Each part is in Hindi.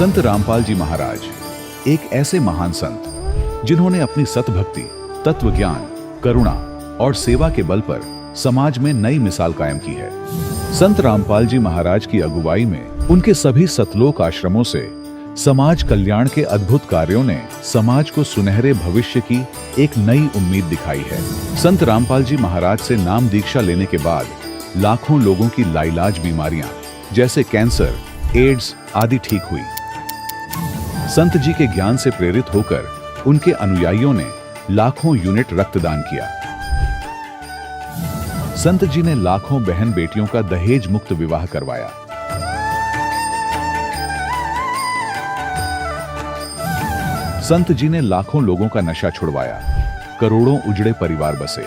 संत रामपाल जी महाराज एक ऐसे महान संत जिन्होंने अपनी सतभक्ति, तत्व ज्ञान, करुणा और सेवा के बल पर समाज में नई मिसाल कायम की है। संत रामपाल जी महाराज की अगुवाई में उनके सभी सतलोक आश्रमों से समाज कल्याण के अद्भुत कार्यों ने समाज को सुनहरे भविष्य की एक नई उम्मीद दिखाई है। संत रामपाल जी महाराज से नाम दीक्षा लेने के बाद लाखों लोगों की लाइलाज बीमारियां जैसे कैंसर, एड्स आदि ठीक हुई। संत जी के ज्ञान से प्रेरित होकर उनके अनुयायियों ने लाखों यूनिट रक्तदान किया। संत जी ने लाखों बहन बेटियों का दहेज मुक्त विवाह करवाया। संत जी ने लाखों लोगों का नशा छुड़वाया, करोड़ों उजड़े परिवार बसे।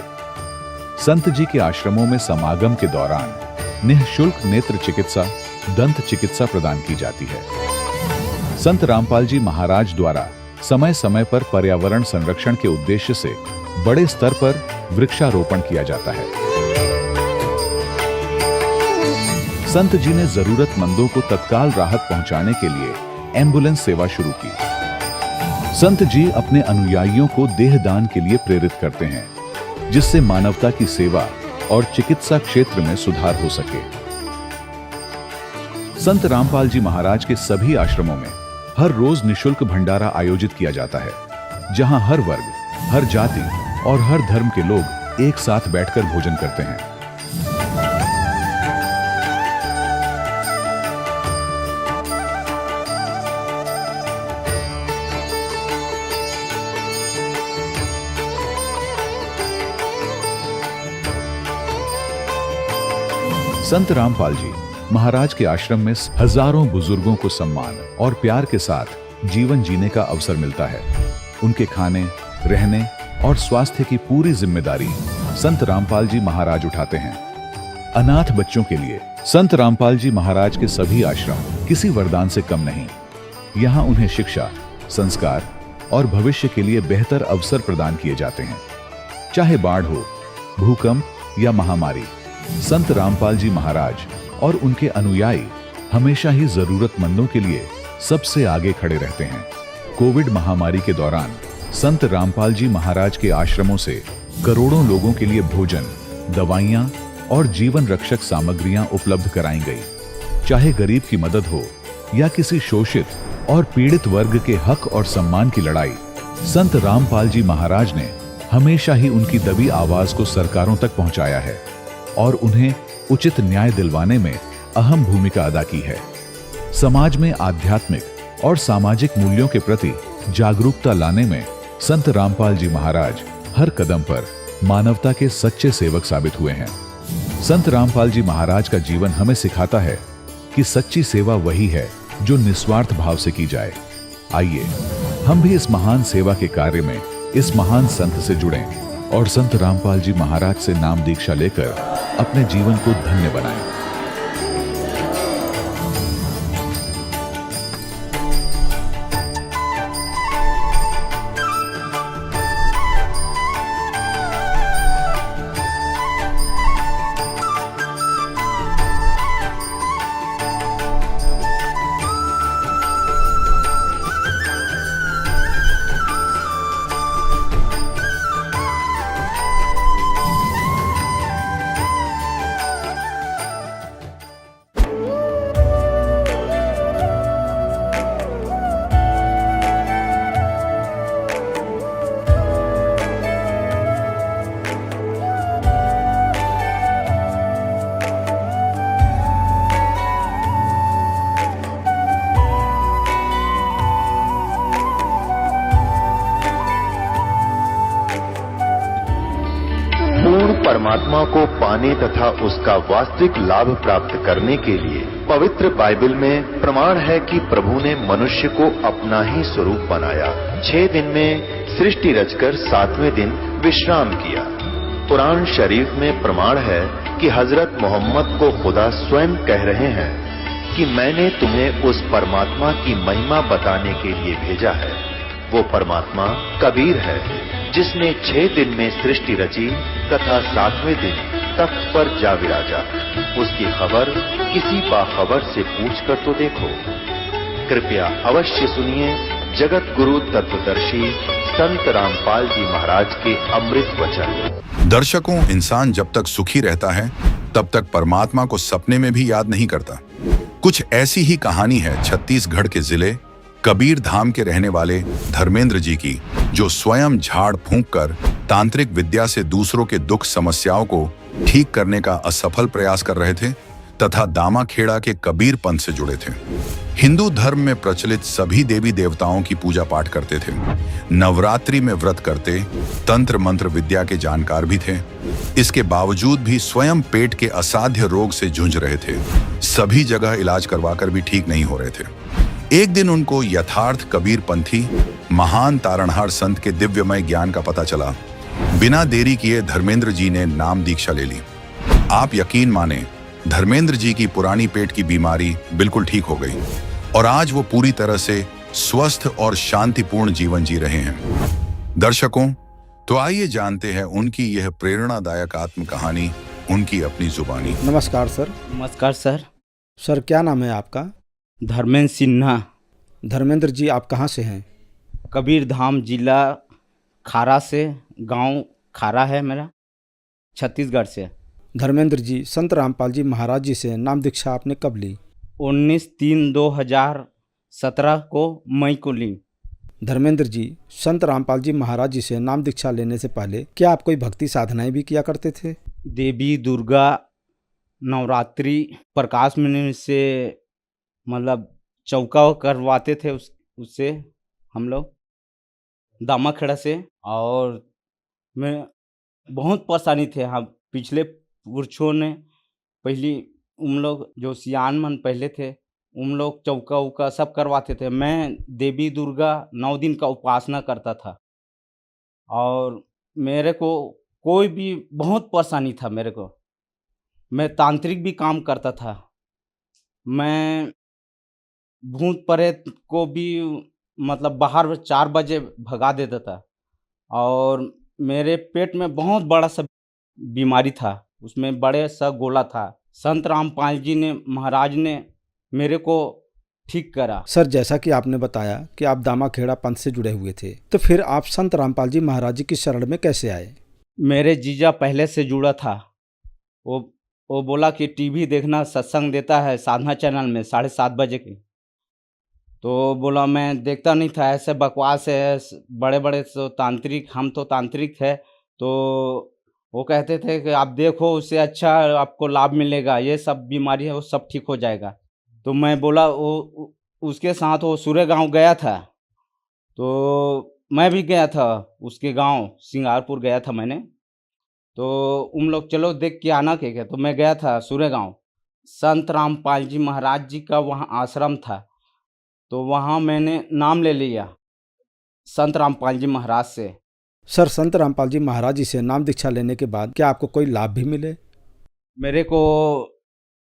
संत जी के आश्रमों में समागम के दौरान निःशुल्क नेत्र चिकित्सा, दंत चिकित्सा प्रदान की जाती है। संत रामपाल जी महाराज द्वारा समय समय पर पर्यावरण संरक्षण के उद्देश्य से बड़े स्तर पर वृक्षारोपण किया जाता है। संत जी ने जरूरतमंदों को तत्काल राहत पहुंचाने के लिए एम्बुलेंस सेवा शुरू की। संत जी अपने अनुयायियों को देहदान के लिए प्रेरित करते हैं, जिससे मानवता की सेवा और चिकित्सा क्षेत्र में सुधार हो सके। संत रामपाल जी महाराज के सभी आश्रमों में हर रोज निःशुल्क भंडारा आयोजित किया जाता है, जहां हर वर्ग, हर जाति और हर धर्म के लोग एक साथ बैठकर भोजन करते हैं। संत रामपाल जी महाराज के आश्रम में हजारों बुजुर्गों को सम्मान और प्यार के साथ जीवन जीने का अवसर मिलता है। उनके खाने, रहने और स्वास्थ्य की पूरी जिम्मेदारी संत रामपाल जी महाराज उठाते हैं। अनाथ बच्चों के लिए संत रामपाल जी महाराज के सभी आश्रम किसी वरदान से कम नहीं। यहाँ उन्हें शिक्षा, संस्कार और भविष्य के लिए बेहतर अवसर प्रदान किए जाते हैं। चाहे बाढ़ हो, भूकंप या महामारी, संत रामपाल जी महाराज और उनके अनुयायी हमेशा ही जरूरतमंदों के लिए सबसे आगे खड़े रहते हैं। कोविड महामारी के दौरान संत रामपाल जी महाराज के आश्रमों से करोड़ों लोगों के लिए भोजन, दवाइयां और जीवन रक्षक सामग्रियां उपलब्ध कराई गई। चाहे गरीब की मदद हो या किसी शोषित और पीड़ित वर्ग के हक और सम्मान की लड़ाई, संत रामपाल जी महाराज ने हमेशा ही उनकी दबी आवाज को सरकारों तक पहुंचाया है और उन्हें उचित न्याय दिलवाने में अहम भूमिका अदा की है। समाज में आध्यात्मिक और सामाजिक मूल्यों के प्रति जागरूकता लाने में संत रामपाल जी महाराज हर कदम पर मानवता के सच्चे सेवक साबित हुए हैं। संत रामपाल जी महाराज का जीवन हमें सिखाता है कि सच्ची सेवा वही है जो निस्वार्थ भाव से की जाए। आइए हम भी इस महान सेवा के कार्य में इस महान संत से जुड़ें और संत रामपाल जी महाराज से नाम दीक्षा लेकर अपने जीवन को धन्य बनाएं। परमात्मा को पाने तथा उसका वास्तविक लाभ प्राप्त करने के लिए पवित्र बाइबल में प्रमाण है कि प्रभु ने मनुष्य को अपना ही स्वरूप बनाया। 6 दिन में सृष्टि रचकर 7वें दिन विश्राम किया। कुरान शरीफ में प्रमाण है कि हजरत मोहम्मद को खुदा स्वयं कह रहे हैं कि मैंने तुम्हें उस परमात्मा की महिमा बताने के लिए भेजा है। वो परमात्मा कबीर है जिसने 6 दिन में सृष्टि रची तथा 7वें दिन तख्त पर जा विराजा। उसकी खबर किसी बाखबर से पूछकर तो देखो। कृपया अवश्य सुनिए जगत गुरु तत्वदर्शी संत रामपाल जी महाराज के अमृत वचन। दर्शकों, इंसान जब तक सुखी रहता है तब तक परमात्मा को सपने में भी याद नहीं करता। कुछ ऐसी ही कहानी है छत्तीसगढ़ के जिले कबीर धाम के रहने वाले धर्मेंद्र जी की, जो स्वयं झाड़ फूंक कर तांत्रिक विद्या से दूसरों के दुख समस्याओं को ठीक करने का असफल प्रयास कर रहे थे तथा दामाखेड़ा के कबीर पंथ से जुड़े थे। हिंदू धर्म में प्रचलित सभी देवी देवताओं की पूजा पाठ करते थे, नवरात्रि में व्रत करते, तंत्र मंत्र विद्या के जानकार भी थे। इसके बावजूद भी स्वयं पेट के असाध्य रोग से जूझ रहे थे। सभी जगह इलाज करवाकर भी ठीक नहीं हो रहे थे। एक दिन उनको यथार्थ कबीर पंथी महान तारणहार संत के दिव्यमय ज्ञान का पता चला। बिना देरी किए धर्मेंद्र जी ने नाम दीक्षा ले ली। आप यकीन माने, धर्मेंद्र जी की पुरानी पेट की बीमारी बिल्कुल ठीक हो गई और आज वो पूरी तरह से स्वस्थ और शांतिपूर्ण जीवन जी रहे हैं। दर्शकों, तो आइए जानते हैं उनकी यह प्रेरणादायक आत्म कहानी, उनकी अपनी जुबानी। नमस्कार सर। नमस्कार सर। सर, क्या नाम है आपका? धर्मेंद्र सिन्हा। धर्मेंद्र जी, आप कहाँ से हैं? कबीर धाम जिला खारा से, गांव खारा है मेरा, छत्तीसगढ़ से। धर्मेंद्र जी, संत रामपाल जी महाराज जी से नाम दीक्षा आपने कब ली? 19/3/2017 को मई को ली। धर्मेंद्र जी, संत रामपाल जी महाराज जी से नाम दीक्षा लेने से पहले क्या आप कोई भक्ति साधनाएं भी किया करते थे? देवी दुर्गा, नवरात्रि, प्रकाश में से मतलब चौका करवाते थे उससे हम लोग दामाखेड़ा से। और मैं बहुत परेशानी थे। हाँ, पिछले पुरखों ने पहली उन लोग जो सियान मन पहले थे उन लोग चौका उका सब करवाते थे। मैं देवी दुर्गा 9 दिन का उपासना करता था और मेरे को कोई भी बहुत परेशानी था मेरे को। मैं तांत्रिक भी काम करता था। मैं भूत प्रेत को भी मतलब बाहर 4 बजे भगा देता था। और मेरे पेट में बहुत बड़ा सा बीमारी था, उसमें बड़े सा गोला था। संत रामपाल जी ने महाराज ने मेरे को ठीक करा। सर, जैसा कि आपने बताया कि आप दामाखेड़ा पंथ से जुड़े हुए थे, तो फिर आप संत रामपाल जी महाराज जी की शरण में कैसे आए? मेरे जीजा पहले से जुड़ा था। वो बोला कि टीवी देखना, सत्संग देता है साधना चैनल में 7:30 बजे की। तो बोला, मैं देखता नहीं था, ऐसे बकवास है, बड़े बड़े तो तांत्रिक, हम तो तांत्रिक है। तो वो कहते थे कि आप देखो, उससे अच्छा आपको लाभ मिलेगा, ये सब बीमारी है वो सब ठीक हो जाएगा। तो मैं बोला, वो उसके साथ वो सूर्य गांव गया था। तो मैं भी गया था उसके गांव, सिंगारपुर गया था मैंने। तो उन लोग चलो देख के आना के, तो मैं गया था सूर्य गांव। संत रामपाल जी महाराज जी का वहाँ आश्रम था, तो वहाँ मैंने नाम ले लिया संत रामपाल जी महाराज से। सर, संत रामपाल जी महाराज जी से नाम दीक्षा लेने के बाद क्या आपको कोई लाभ भी मिले? मेरे को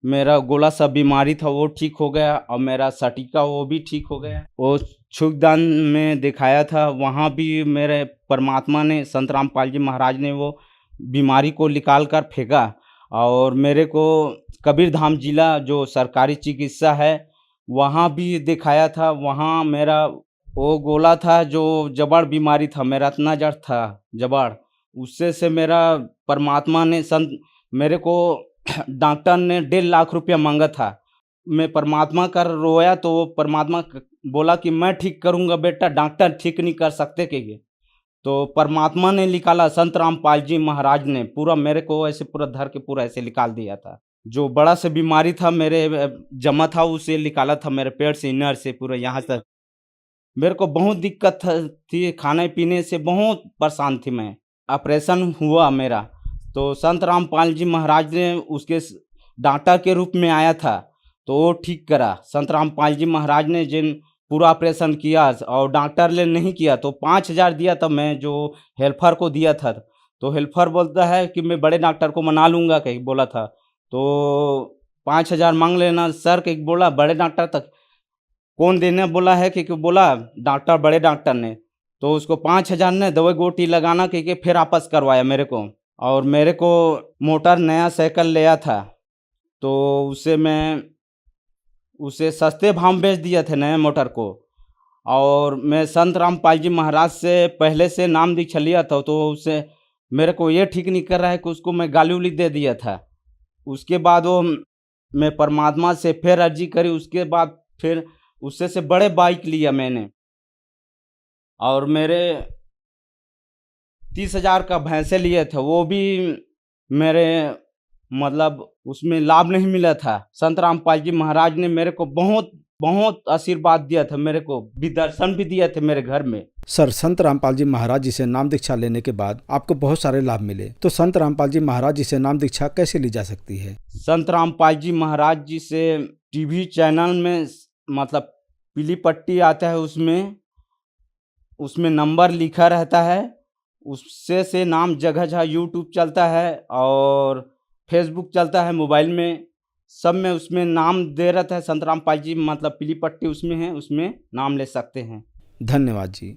मेरा गोला सा बीमारी था वो ठीक हो गया और मेरा सटिका वो भी ठीक हो गया। वो क्षुद्रदान में दिखाया था, वहाँ भी मेरे परमात्मा ने, संत रामपाल जी महाराज ने वो बीमारी को निकाल कर फेंका। और मेरे को कबीर धाम जिला जो सरकारी चिकित्सा है वहाँ भी दिखाया था। वहाँ मेरा वो गोला था जो जबड़ बीमारी था, मेरा इतना जड़ था जबड़, उससे से मेरा परमात्मा ने मेरे को डॉक्टर ने 1.5 लाख रुपया मांगा था। मैं परमात्मा का रोया तो वो परमात्मा बोला कि मैं ठीक करूँगा बेटा, डॉक्टर ठीक नहीं कर सकते कहिए। तो परमात्मा ने निकाला, संत रामपाल जी महाराज ने पूरा मेरे को ऐसे पूरा धर के पूरा ऐसे निकाल दिया था। जो बड़ा सा बीमारी था मेरे जमा था उसे निकाला था मेरे पेट से, इनर से पूरा यहाँ तक। मेरे को बहुत दिक्कत थी, खाने पीने से बहुत परेशान थी मैं। ऑपरेशन हुआ मेरा, तो संत रामपाल जी महाराज ने उसके डॉक्टर के रूप में आया था तो वो ठीक करा। संत रामपाल जी महाराज ने जिन पूरा ऑपरेशन किया और डॉक्टर ने नहीं किया तो 5,000 दिया था, मैं जो हेल्पर को दिया था। तो हेल्पर बोलता है कि मैं बड़े डॉक्टर को मना लूँगा कहीं बोला था। तो 5,000 मांग लेना सर कहीं बोला, बड़े डॉक्टर तक कौन देने बोला है कि बोला डॉक्टर, बड़े डॉक्टर ने। तो उसको 5,000 ने दवाई गोटी लगाना कह के फिर वापस करवाया मेरे को। और मेरे को मोटर नया साइकिल लिया था तो उससे मैं उसे सस्ते भाव में बेच दिए थे नए मोटर को। और मैं संत रामपाल जी महाराज से पहले से नाम दीक्षा लिया था, तो उससे मेरे को ये ठीक नहीं कर रहा है कि उसको मैं गाली उली दे दिया था। उसके बाद वो मैं परमात्मा से फिर अर्जी करी, उसके बाद फिर उससे से बड़े बाइक लिया मैंने। और मेरे 30,000 का भैंसे लिए थे, वो भी मेरे मतलब उसमें लाभ नहीं मिला था। संत रामपाल जी महाराज ने मेरे को बहुत बहुत आशीर्वाद दिया था, मेरे को भी दर्शन भी दिए थे मेरे घर में। सर, संत रामपाल जी महाराज जी से नाम दीक्षा लेने के बाद आपको बहुत सारे लाभ मिले, तो संत रामपाल जी महाराज जी से नाम दीक्षा कैसे ली जा सकती है? संत रामपाल जी महाराज जी से टीवी चैनल में मतलब पीली पट्टी आता है, उसमें नंबर लिखा रहता है, उससे से नाम जगह जगह यूट्यूब चलता है और फेसबुक चलता है, मोबाइल में सब में उसमें नाम दे रहता है संत रामपाल जी, मतलब पीली पट्टी उसमें है, उसमें नाम ले सकते हैं। धन्यवाद जी।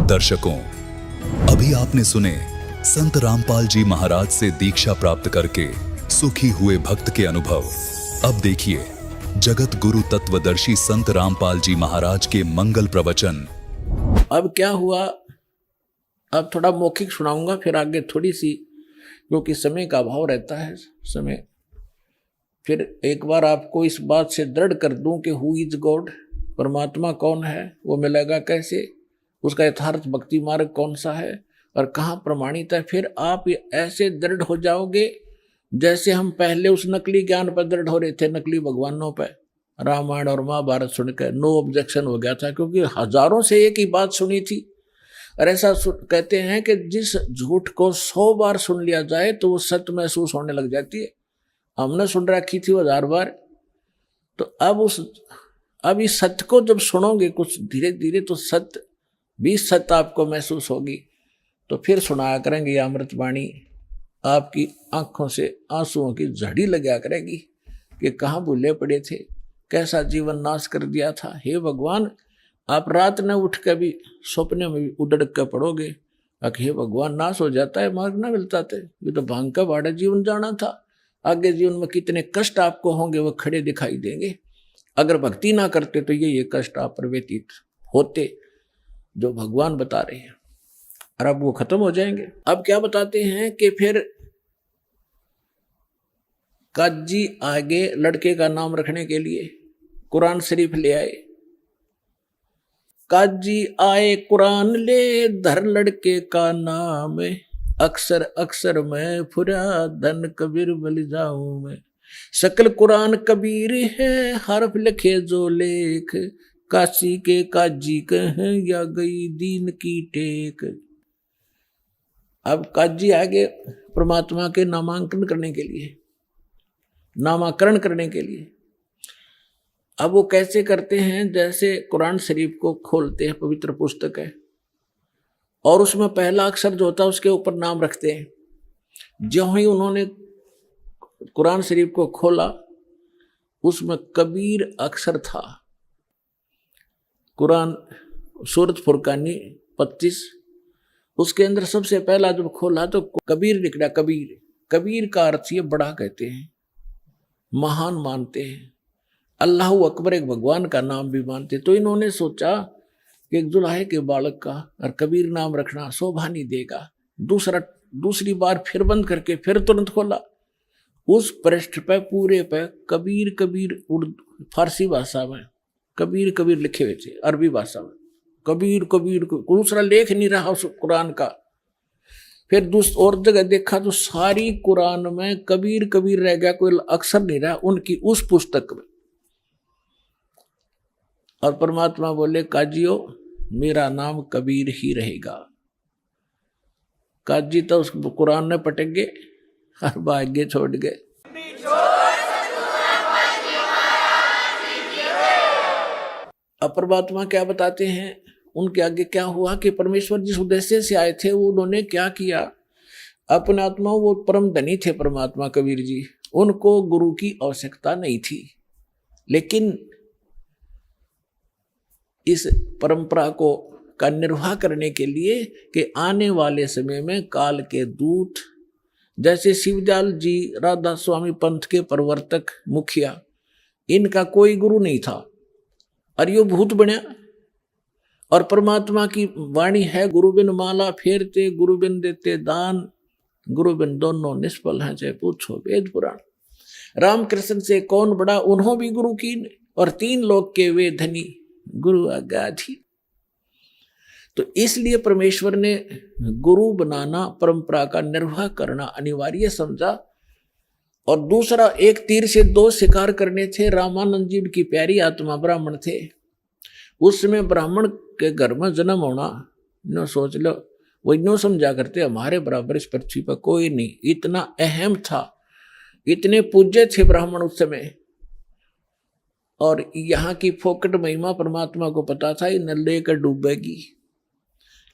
दर्शकों, अभी आपने सुने संत रामपाल जी महाराज से दीक्षा प्राप्त करके सुखी हुए भक्त के अनुभव। अब देखिए जगत गुरु तत्वदर्शी संत रामपाल जी महाराज के मंगल प्रवचन। अब क्या हुआ, अब थोड़ा मौखिक सुनाऊंगा, फिर आगे थोड़ी सी, क्योंकि समय का अभाव रहता है समय। फिर एक बार आपको इस बात से दृढ़ कर दूं कि हु इज गॉड, परमात्मा कौन है, वो मिलेगा कैसे, उसका यथार्थ भक्ति मार्ग कौन सा है और कहाँ प्रमाणित है। फिर आप ऐसे दृढ़ हो जाओगे जैसे हम पहले उस नकली ज्ञान पर दृढ़ हो रहे थे, नकली भगवानों पर। रामायण और महाभारत सुनकर नो ऑब्जेक्शन हो गया था, क्योंकि हजारों से एक ही बात सुनी थी। और ऐसा कहते हैं कि जिस झूठ को 100 बार सुन लिया जाए तो वो सत्य महसूस होने लग जाती है। हमने सुन रखी थी 1000 बार। तो अब इस सत्य को जब सुनोगे कुछ धीरे धीरे, तो सत्य भी सत्य आपको महसूस होगी। तो फिर सुनाया करेंगे ये अमृतवाणी, आपकी आंखों से आंसुओं की झड़ी लगा करेगी कि कहाँ भूले पड़े थे, कैसा जीवन नाश कर दिया था। हे भगवान, आप रात न उठ के भी सपने में भी उड़क कर पड़ोगे, हे भगवान नाश हो जाता है, मार्ग ना मिलता थे, ये तो भांग का भाड़ा जीवन जाना था। आगे जीवन में कितने कष्ट आपको होंगे वो खड़े दिखाई देंगे। अगर भक्ति ना करते तो ये कष्ट आप पर व्यतीत होते जो भगवान बता रहे हैं, और अब वो खत्म हो जाएंगे। अब क्या बताते हैं कि फिर काजी आगे लड़के का नाम रखने के लिए कुरान शरीफ ले आए। काजी आए कुरान ले, धर लड़के का नाम, अक्सर अक्सर मैं फुरा धन कबीर बल जाऊं मैं। सकल कुरान कबीर है, हरफ लिखे जो लेख, काशी के काजी कहें या गई दीन की टेक। अब काजी आगे परमात्मा के नामांकन करने के लिए, नामाकरण करने के लिए। अब वो कैसे करते हैं, जैसे कुरान शरीफ को खोलते हैं, पवित्र पुस्तक है, और उसमें पहला अक्षर जो होता है उसके ऊपर नाम रखते हैं। जो ही उन्होंने कुरान शरीफ को खोला, उसमें कबीर अक्षर था। कुरान सूरत फुरकानी 25, उसके अंदर सबसे पहला जब खोला तो कबीर निकला। कबीर का अर्थ ये बड़ा कहते हैं, महान मानते हैं, अल्लाह अकबर एक भगवान का नाम भी मानते। तो इन्होंने सोचा कि एक जुलाहे के बालक का और कबीर नाम रखना शोभा नहीं देगा। दूसरी बार फिर बंद करके फिर तुरंत खोला, उस पृष्ठ पे पूरे पे कबीर कबीर उर्दू फारसी भाषा में कबीर कबीर लिखे हुए थे, अरबी भाषा में कबीर कबीर, दूसरा लेख नहीं रहा उस कुरान का। फिर और जगह देखा तो सारी कुरान में कबीर कबीर रह गया, कोई अक्षर नहीं रहा उनकी उस पुस्तक में। और परमात्मा बोले काजियो मेरा नाम कबीर ही रहेगा। काजी तो उस कुरान ने पटक गए और भाग्य छोड़ गए। अब परमात्मा क्या बताते हैं, उनके आगे क्या हुआ कि परमेश्वर जिस उद्देश्य से आए थे वो उन्होंने क्या किया। अपने आत्मा, वो परम धनी थे परमात्मा कबीर जी, उनको गुरु की आवश्यकता नहीं थी। लेकिन इस परंपरा को का निर्वाह करने के लिए कि आने वाले समय में काल के दूत, जैसे शिवदयाल जी राधा स्वामी पंथ के प्रवर्तक मुखिया, इनका कोई गुरु नहीं था और यो भूत बनया। और परमात्मा की वाणी है, गुरु बिन माला फेरते, गुरु बिन देते दान, गुरु बिन दोनों निष्फल हैं, चाहे पूछो वेद पुराण। रामकृष्ण से कौन बड़ा, उन्हों भी गुरु की, और 3 लोक के वे धनी, गुरु आज्ञाधीन। तो इसलिए परमेश्वर ने गुरु बनाना, परंपरा का निर्वाह करना अनिवार्य समझा। और दूसरा, एक तीर से 2 शिकार करने थे। रामानंद जी की प्यारी आत्मा ब्राह्मण थे। उस समय ब्राह्मण के घर में जन्म होना, नो सोच लो, वो नो समझा करते हमारे बराबर इस पृथ्वी पर कोई नहीं, इतना अहम था, इतने पूज्य थे ब्राह्मण उस समय। और यहाँ की फोकट महिमा परमात्मा को पता था, ये न लेकर डूबेगी।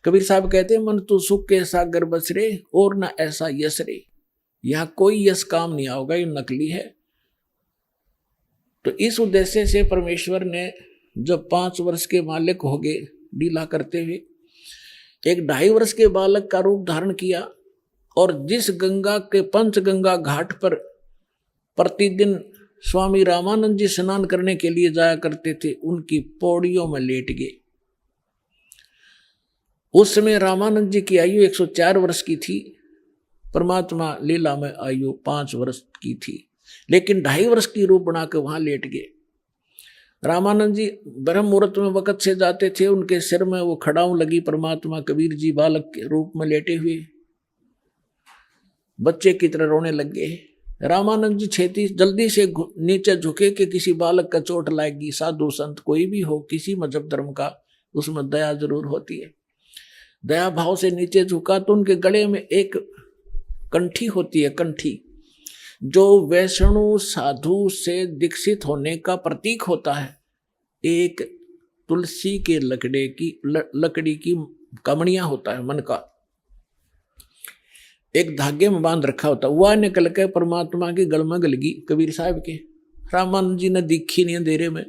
कबीर साहब कहते हैं, मन तू सुख के सागर बस रे, और न ऐसा यश रे। यहाँ कोई यश काम नहीं आओगा, ये नकली है। तो इस उद्देश्य से परमेश्वर ने जब 5 वर्ष के मालिक हो गए लीला करते हुए, एक 2.5 वर्ष के बालक का रूप धारण किया। और जिस गंगा के पंचगंगा घाट पर प्रतिदिन स्वामी रामानंद जी स्नान करने के लिए जाया करते थे, उनकी पौड़ियों में लेट गए। उस समय रामानंद जी की आयु 104 वर्ष की थी, परमात्मा लीला में आयु 5 वर्ष की थी, लेकिन 2.5 वर्ष की रूप बनाकर वहां लेट गए। रामानंद जी ब्रह्म मुहूर्त में वक़्त से जाते थे, उनके सिर में वो खड़ाऊ लगी, परमात्मा कबीर जी बालक के रूप में लेटे हुए बच्चे की तरह रोने लग गए। रामानंद जी छेती जल्दी से नीचे झुके कि किसी बालक का चोट लाएगी। साधु संत कोई भी हो, किसी मजहब धर्म का, उसमें दया जरूर होती है। दया भाव से नीचे झुका तो उनके गले में एक कंठी होती है, कंठी, जो वैष्णु साधु से दीक्षित होने का प्रतीक होता है। एक तुलसी के लकड़ी की कमड़ियां होता है, मन का एक धागे में बांध रखा होता है, वह निकल के परमात्मा की गल में गलगी कबीर साहब के। रामानंद जी ने दिखी नहीं अंधेरे में,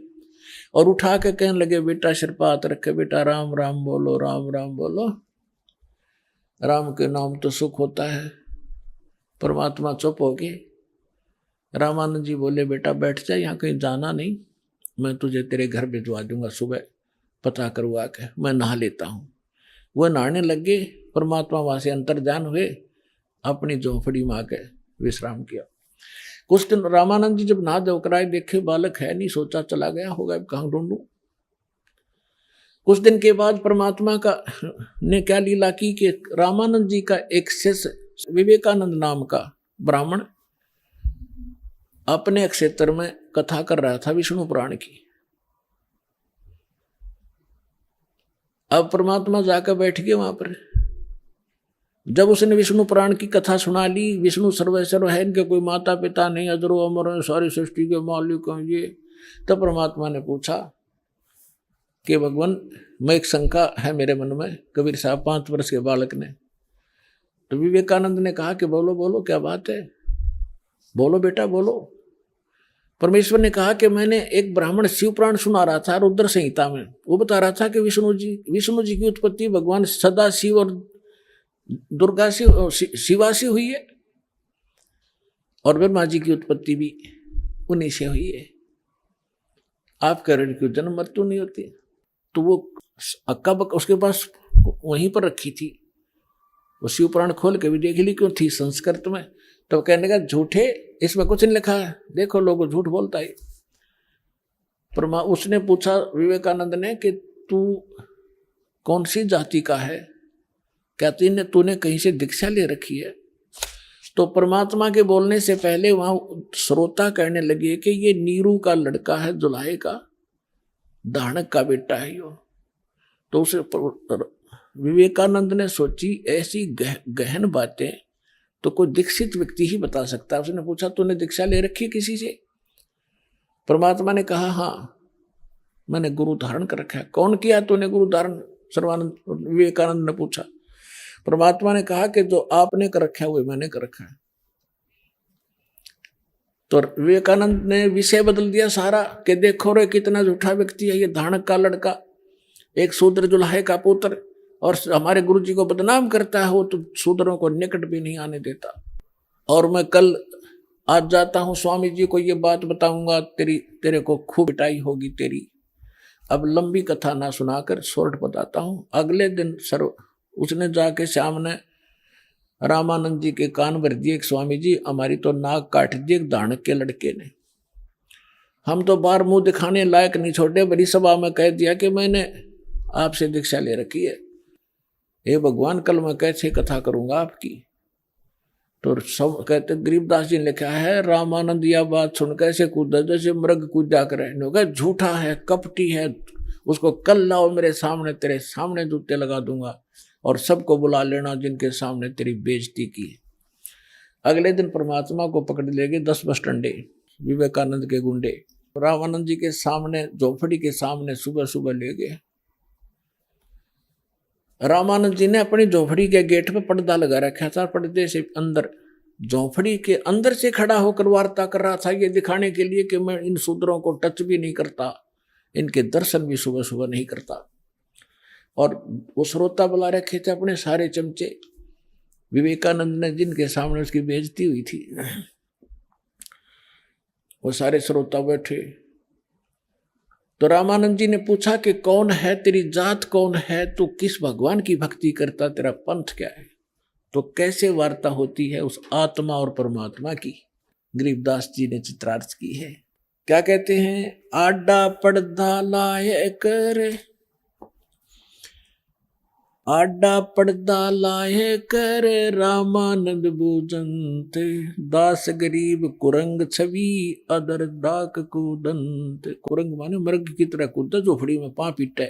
और उठा के कहने लगे, बेटा सिर पर हाथ रखे, बेटा राम राम बोलो, राम राम बोलो, राम के नाम तो सुख होता है। परमात्मा चुप हो गए। रामानंद जी बोले, बेटा बैठ जा, यहाँ कहीं जाना नहीं, मैं तुझे तेरे घर भिजवा दूंगा, सुबह पता करवा के, मैं नहा लेता हूँ। वह नहाने लगे, परमात्मा वहां से अंतर्ध्यान हुए, अपनी झोंपड़ी में आके विश्राम किया। कुछ दिन रामानंद जी जब नहा धोकर आए, देखे बालक है नहीं, सोचा चला गया होगा, कहाँ ढूंढूं। कुछ दिन के बाद परमात्मा का ने क्या लीला की कि रामानंद जी का एक शिष्य विवेकानंद नाम का ब्राह्मण अपने क्षेत्र में कथा कर रहा था विष्णु पुराण की। अब परमात्मा जाकर बैठ गए वहां पर। जब उसने विष्णु पुराण की कथा सुना ली, विष्णु सर्वेश्वर है, इनके कोई माता पिता नहीं, अजरो अमर है, सारी सृष्टि के मालिक हैं ये। तब परमात्मा ने पूछा कि भगवान, मैं एक शंका है मेरे मन में। कबीर साहब 5 वर्ष के बालक ने, तो विवेकानंद ने कहा कि बोलो बोलो, क्या बात है, बोलो बेटा बोलो। परमेश्वर ने कहा कि मैंने एक ब्राह्मण शिव पुराण सुना रहा था रुद्र संहिता में, वो बता रहा था कि विष्णु जी की उत्पत्ति भगवान सदा शिव और दुर्गा शिवा से हुई है, और ब्रह्मा जी की उत्पत्ति भी उन्हीं से हुई है। आप कह रहे क्यों जन्म मृत्यु नहीं होती? तो वो अक्का बक्का उसके पास वहीं पर रखी थी, वो शिव पुराण खोल के भी देख ली, क्यों थी संस्कृत में। तो कहने का झूठे, इसमें कुछ नहीं लिखा है, देखो लोग झूठ बोलता है। उसने पूछा विवेकानंद ने कि तू कौन सी जाति का है, क्या तूने कहीं से दीक्षा ले रखी है? तो परमात्मा के बोलने से पहले वहां श्रोता कहने लगे कि ये नीरू का लड़का है, जुलाहे का, दानक का बेटा है यो। तो उसे विवेकानंद ने सोची ऐसी गहन बातें तो कोई दीक्षित व्यक्ति ही बता सकता है। उसने पूछा तूने दीक्षा ले रखी किसी से? परमात्मा ने कहा हाँ, मैंने गुरु धारण कर रखा है। कौन किया तूने गुरु धारण? विवेकानंद ने पूछा। परमात्मा ने कहा कि जो आपने कर रखा है वो मैंने कर रखा है। तो विवेकानंद ने विषय बदल दिया सारा कि देखो रे कितना झूठा व्यक्ति है ये, धानक का लड़का, एक शूद्र जुलाहे का पुत्र, और हमारे गुरु जी को बदनाम करता है। वो तो शूद्रों को निकट भी नहीं आने देता। और मैं कल आज जाता हूँ स्वामी जी को ये बात बताऊंगा, तेरे को खूब पिटाई होगी तेरी। अब लंबी कथा ना सुनाकर शॉर्ट बताता हूँ। अगले दिन उसने जाके श्याम ने रामानंद जी के कान भर दिए, स्वामी जी हमारी तो नाक काट दी दानक के लड़के ने, हम तो बाहर मुंह दिखाने लायक नहीं छोड़े, बड़ी सभा में कह दिया कि मैंने आपसे दीक्षा ले रखी है। हे भगवान कल मैं कैसे कथा करूंगा आपकी। तो सब कहते, गरीबदास जी ने लिखा है, रामानंद यह बात सुन कैसे कूदा जैसे मृग कूदा करे, झूठा है, कपटी है, उसको कल लाओ मेरे सामने, तेरे सामने जूते लगा दूंगा और सबको बुला लेना जिनके सामने तेरी बेइज्जती की है। अगले दिन परमात्मा को पकड़ ले गए 10 बस डंडे विवेकानंद के गुंडे, रामानंद जी के सामने झोपड़ी के सामने सुबह सुबह ले गए। रामानंद जी ने अपनी झोपड़ी के गेट पे पर्दा लगा रखा था, पर्दे से अंदर झोपड़ी के अंदर से खड़ा होकर वार्ता कर रहा था, ये दिखाने के लिए कि मैं इन शूद्रों को टच भी नहीं करता, इनके दर्शन भी सुबह सुबह नहीं करता। और वो श्रोता बुला रखे थे अपने सारे चमचे, विवेकानंद ने जिनके सामने उसकी बेइज्जती हुई थी, वो सारे श्रोता बैठे। तो रामानंद जी ने पूछा कि कौन है, तेरी जात कौन है, तू किस भगवान की भक्ति करता, तेरा पंथ क्या है। तो कैसे वार्ता होती है उस आत्मा और परमात्मा की, गरीबदास जी ने चित्रार्थ की है। क्या कहते हैं, आडा पड़दा लाए कर, आडा पड़दा लाए कर रामानंद बूजंत, दास गरीब कुरंग छवि अदर डाक कूदंत। कुरंग माने मृग की तरह कूदा, झोपड़ी में पां पीटे।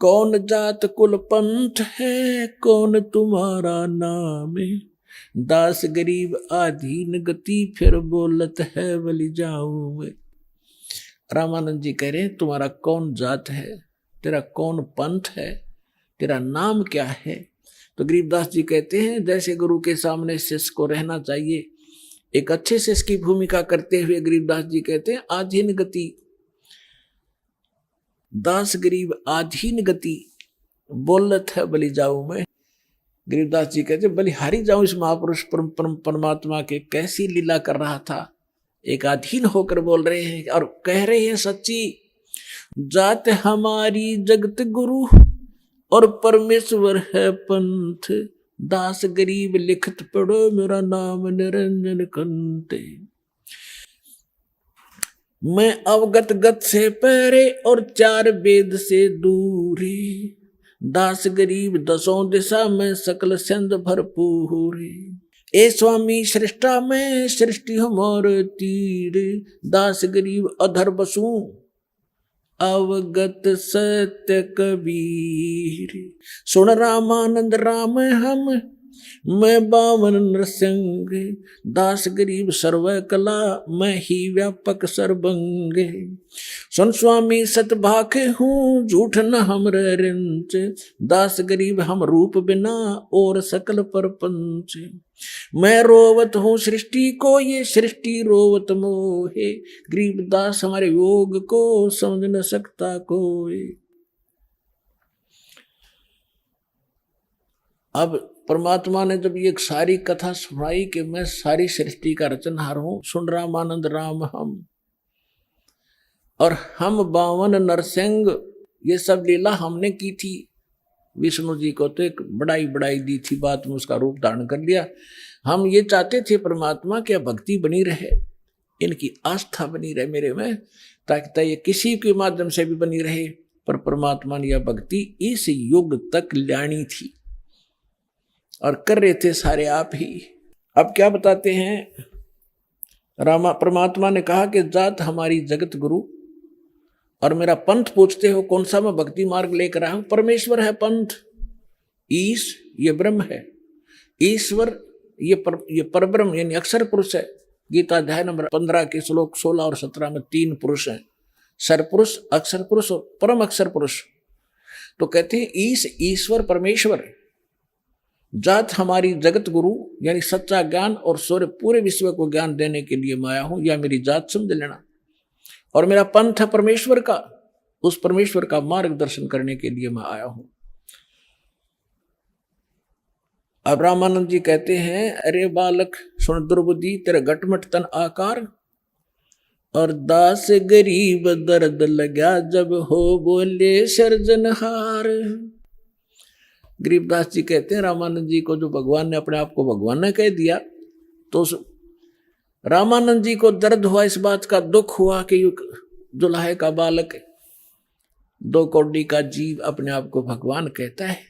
कौन जात कुल पंथ है, कौन तुम्हारा नाम, दास गरीब आधीन गति फिर बोलत है बलि जाऊं मैं। रामानंद जी कह रहे हैं, तुम्हारा कौन जात है, तेरा कौन पंथ है, तेरा नाम क्या है। तो गरीबदास जी कहते हैं, जैसे गुरु के सामने शिष्य को रहना चाहिए, एक अच्छे शिष्य की भूमिका करते हुए गरीबदास जी कहते हैं, आधीन गति, दास गरीब आधीन गति बोलत है बलि जाऊं मैं। गरीबदास जी कहते बलिहारी जाऊं इस महापुरुष परमात्मा के, कैसी लीला कर रहा था, एक अधीन होकर बोल रहे हैं और कह रहे हैं सच्ची। जात हमारी जगत गुरु और परमेश्वर है पंथ, दास गरीब लिखत पढ़ो मेरा नाम निरंजन कंते। मैं अवगत गत से पहरे और 4 वेद से दूरी, दास गरीब 10 दिशा में सकल छंद भरपूर। ए स्वामी सृष्टा में सृष्टि हमारे तीर, दास गरीब अधर बसू अवगत सत्य कबीर। सुन रामानंद राम हम मैं बावन नृसिंह, दास गरीब सर्व कला मैं ही व्यापक सर्वंग। सुन स्वामी सतभाख हूँ झूठ न हमरे रिंच, दास गरीब हम रूप बिना और सकल परपंच। मैं रोवत हूँ सृष्टि को ये सृष्टि रोवत मोहे, गरीब दास हमारे योग को समझ न सकता कोई। अब परमात्मा ने जब ये सारी कथा सुनाई कि मैं सारी सृष्टि का रचनहार हूं, सुन रामानंद राम हम और हम 52 नरसिंह, ये सब लीला हमने की थी। विष्णु जी को तो एक बढ़ाई दी थी, बात में उसका रूप धारण कर लिया। हम ये चाहते थे परमात्मा की भक्ति बनी रहे, इनकी आस्था बनी रहे मेरे में, ताकि ये किसी के माध्यम से भी बनी रहे। पर परमात्मा ने यह भक्ति इस युग तक लानी थी और कर रहे थे सारे आप ही। अब क्या बताते हैं, परमात्मा ने कहा कि जात हमारी जगत गुरु और मेरा पंथ पूछते हो कौन सा मैं भक्ति मार्ग लेकर आया हूं। परमेश्वर है पंथ, ईश ये ब्रह्म है, ईश्वर ये परब्रह्म यानी अक्षर पुरुष है। गीता अध्याय नंबर 15 के श्लोक 16 और 17 में 3 पुरुष हैं, सरपुरुष, अक्षर पुरुष और परम अक्षर पुरुष। तो कहते हैं ईश ईश्वर परमेश्वर। जात हमारी जगत गुरु यानी सच्चा ज्ञान और सूर्य पूरे विश्व को ज्ञान देने के लिए मैं आया हूं, या मेरी जात समझ लेना। और मेरा पंथ है परमेश्वर का, उस परमेश्वर का मार्गदर्शन करने के लिए मैं आया हूं। अब रामानंद जी कहते हैं, अरे बालक सुन दुर्बुद्धि, तेरा गटमट तन आकार और दास गरीब दर्द लगा जब हो बोले सर्जनहार। गरीबदास जी कहते हैं रामानंद जी को जो भगवान ने अपने आप को भगवान ने कह दिया, तो रामानंद जी को दर्द हुआ, इस बात का दुख हुआ कि जुलाहे का बालक 2 कौड़ी का जीव अपने आप को भगवान कहता है।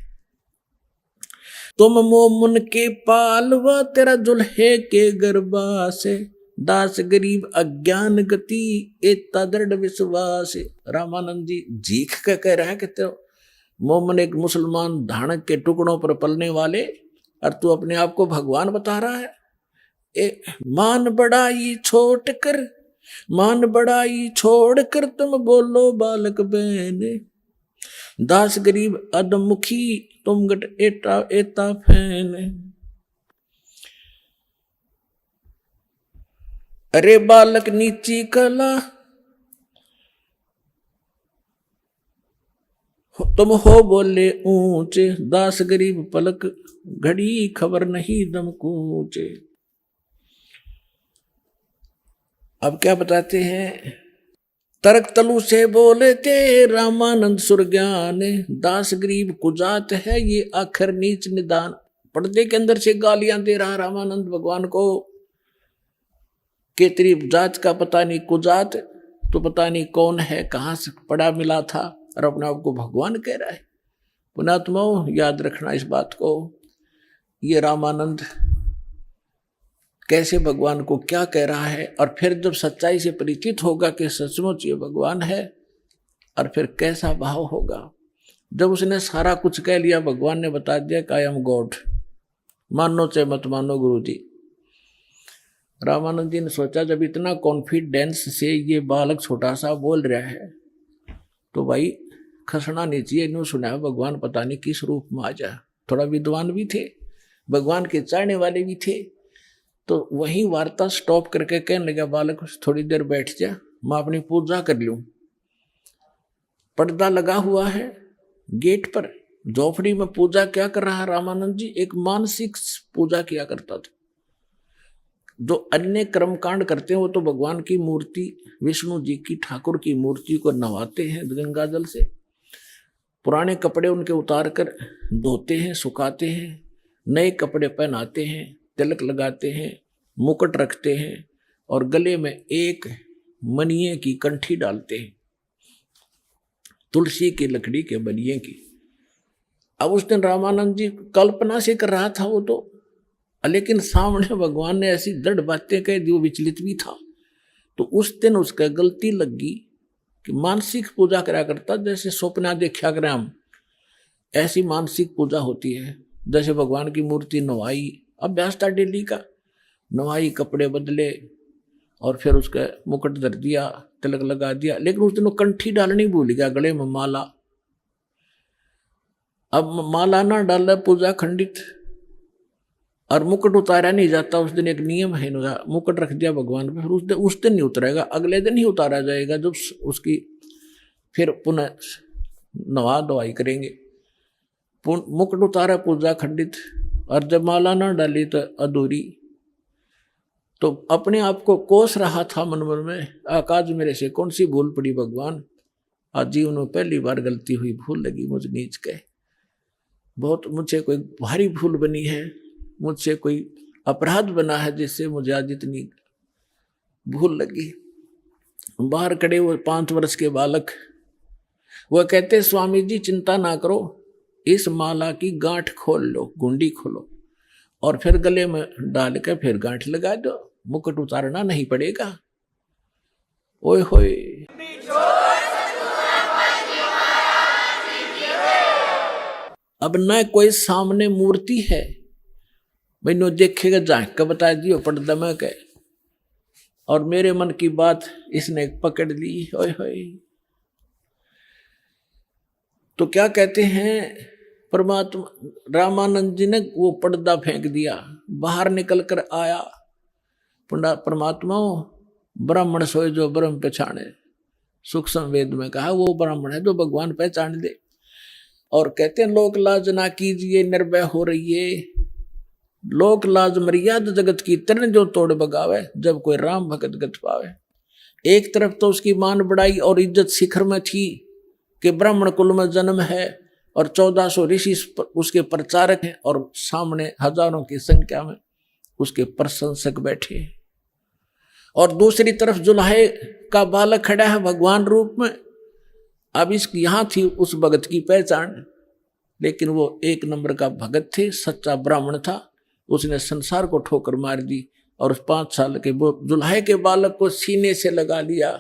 तुम मोमुन के पालवा तेरा जुल्हे के गर्भा से, दास गरीब अज्ञान गति एता दृढ़ विश्वास। रामानंद जी जीख के कह रहा है कि तो मोमन एक मुसलमान धानक के टुकड़ों पर पलने वाले, और तू अपने आप को भगवान बता रहा है। मान बड़ाई छोड़ कर, मान बड़ाई छोड़ कर तुम बोलो बालक बहन, दास गरीब अधमुखी तुम गट एटा एता फैन। अरे बालक नीची कला तुम हो बोले ऊंचे, दास गरीब पलक घड़ी खबर नहीं दम कूचे। अब क्या बताते हैं, तर्क तलु से बोले थे रामानंद सुरज्ञान, दास गरीब कुजात है ये आखिर नीच निदान। पर्दे के अंदर से गालियां दे रहा रामानंद भगवान को कि तेरी जात का पता नहीं, कुजात तो पता नहीं कौन है, कहाँ से पड़ा मिला था, और अपने आप को भगवान कह रहा है। पुणात्माओं याद रखना इस बात को, ये रामानंद कैसे भगवान को क्या कह रहा है, और फिर जब सच्चाई से परिचित होगा कि सचमुच ये भगवान है, और फिर कैसा भाव होगा। जब उसने सारा कुछ कह लिया, भगवान ने बता दिया कि आई एम गॉड, मानो चाहे मत मानो गुरु जी। रामानंद जी ने सोचा जब इतना कॉन्फिडेंस से ये बालक छोटा सा बोल रहा है, तो भाई खसना नहीं चाहिए। न्यू सुना भगवान पता नहीं किस रूप में आ जाए। थोड़ा विद्वान भी थे, भगवान के चाहने वाले भी थे, तो वही वार्ता स्टॉप करके कहने लगा, बालक थोड़ी देर बैठ जा, मैं अपनी पूजा कर लूं। पर्दा लगा हुआ है गेट पर, झोपड़ी में पूजा क्या कर रहा है रामानंद जी, एक मानसिक पूजा किया करता था। जो अन्य कर्मकांड करते हैं वो तो भगवान की मूर्ति, विष्णु जी की, ठाकुर की मूर्ति को नहवाते हैं गंगा जल से, पुराने कपड़े उनके उतार कर धोते हैं, सुखाते हैं, नए कपड़े पहनाते हैं, तिलक लगाते हैं, मुकुट रखते हैं, और गले में एक मनिये की कंठी डालते हैं, तुलसी की लकड़ी के बनिये की। अब उस दिन रामानंद जी कल्पना से कर रहा था वो तो, लेकिन सामने भगवान ने ऐसी दृढ़ बातें कह दी, वो विचलित भी था। तो उस दिन उसका गलती लगी कि मानसिक पूजा करा करता, जैसे स्वप्ना देखा करें हम, ऐसी मानसिक पूजा होती है। जैसे भगवान की मूर्ति नवाई, अभ्यास था डेली का, नवाई, कपड़े बदले, और फिर उसका मुकुट धर दिया, तिलक लगा दिया। लेकिन उस दिन वो कंठी डालनी भूल गया, गले में माला। अब माला ना डाला, पूजा खंडित, और मुकुट उतारा नहीं जाता। उस दिन एक नियम है, मुकुट रख दिया भगवान पे, फिर उस दिन नहीं उतरेगा, अगले दिन ही उतारा जाएगा, जब उसकी फिर पुनः नवा दवाई करेंगे। मुकुट उतारा, पूजा खंडित, और जब माला ना डाली तो अधूरी। तो अपने आप को कोस रहा था मन मन में, आकाश मेरे से कौन सी भूल पड़ी भगवान, आज जीवन में पहली बार गलती हुई, भूल लगी मुझ नीच के, बहुत मुझसे कोई भारी भूल बनी है, मुझसे कोई अपराध बना है जिससे मुझे आज इतनी भूल लगी। बाहर खड़े वो 5 वर्ष के बालक, वह कहते स्वामी जी चिंता ना करो, इस माला की गांठ खोल लो, गुंडी खोलो, और फिर गले में डाल के फिर गांठ लगा दो, मुकुट उतारना नहीं पड़ेगा। ओए होए, अब न कोई सामने मूर्ति है, मैंने देखेगा झांक का बता दियो पर्दा में के, और मेरे मन की बात इसने पकड़ ली। ओए होए, तो क्या कहते हैं परमात्मा, रामानंद जी ने वो पर्दा फेंक दिया, बाहर निकल कर आया। परमात्मा ब्राह्मण सोए जो ब्रह्म पहचाने, सूक्ष्म वेद में कहा वो ब्राह्मण है जो भगवान पहचान दे। और कहते हैं लोक लाज ना कीजिए, निर्भय हो रही है, लोक लाज मर्याद जगत की तरण जो तोड़ बगावे, जब कोई राम भगत गत पावे। एक तरफ तो उसकी मान बढ़ाई और इज्जत शिखर में थी कि ब्राह्मण कुल में जन्म है और 1400 ऋषि उसके प्रचारक हैं, और सामने हजारों की संख्या में उसके प्रशंसक बैठे। और दूसरी तरफ जुल्हे का बालक खड़ा है भगवान रूप में। अब इसकी यहां थी उस भगत की पहचान, लेकिन वो एक नंबर का भगत थे, सच्चा ब्राह्मण था। उसने संसार को ठोकर मार दी और उस 5 साल के जुल्हे के बालक को सीने से लगा लिया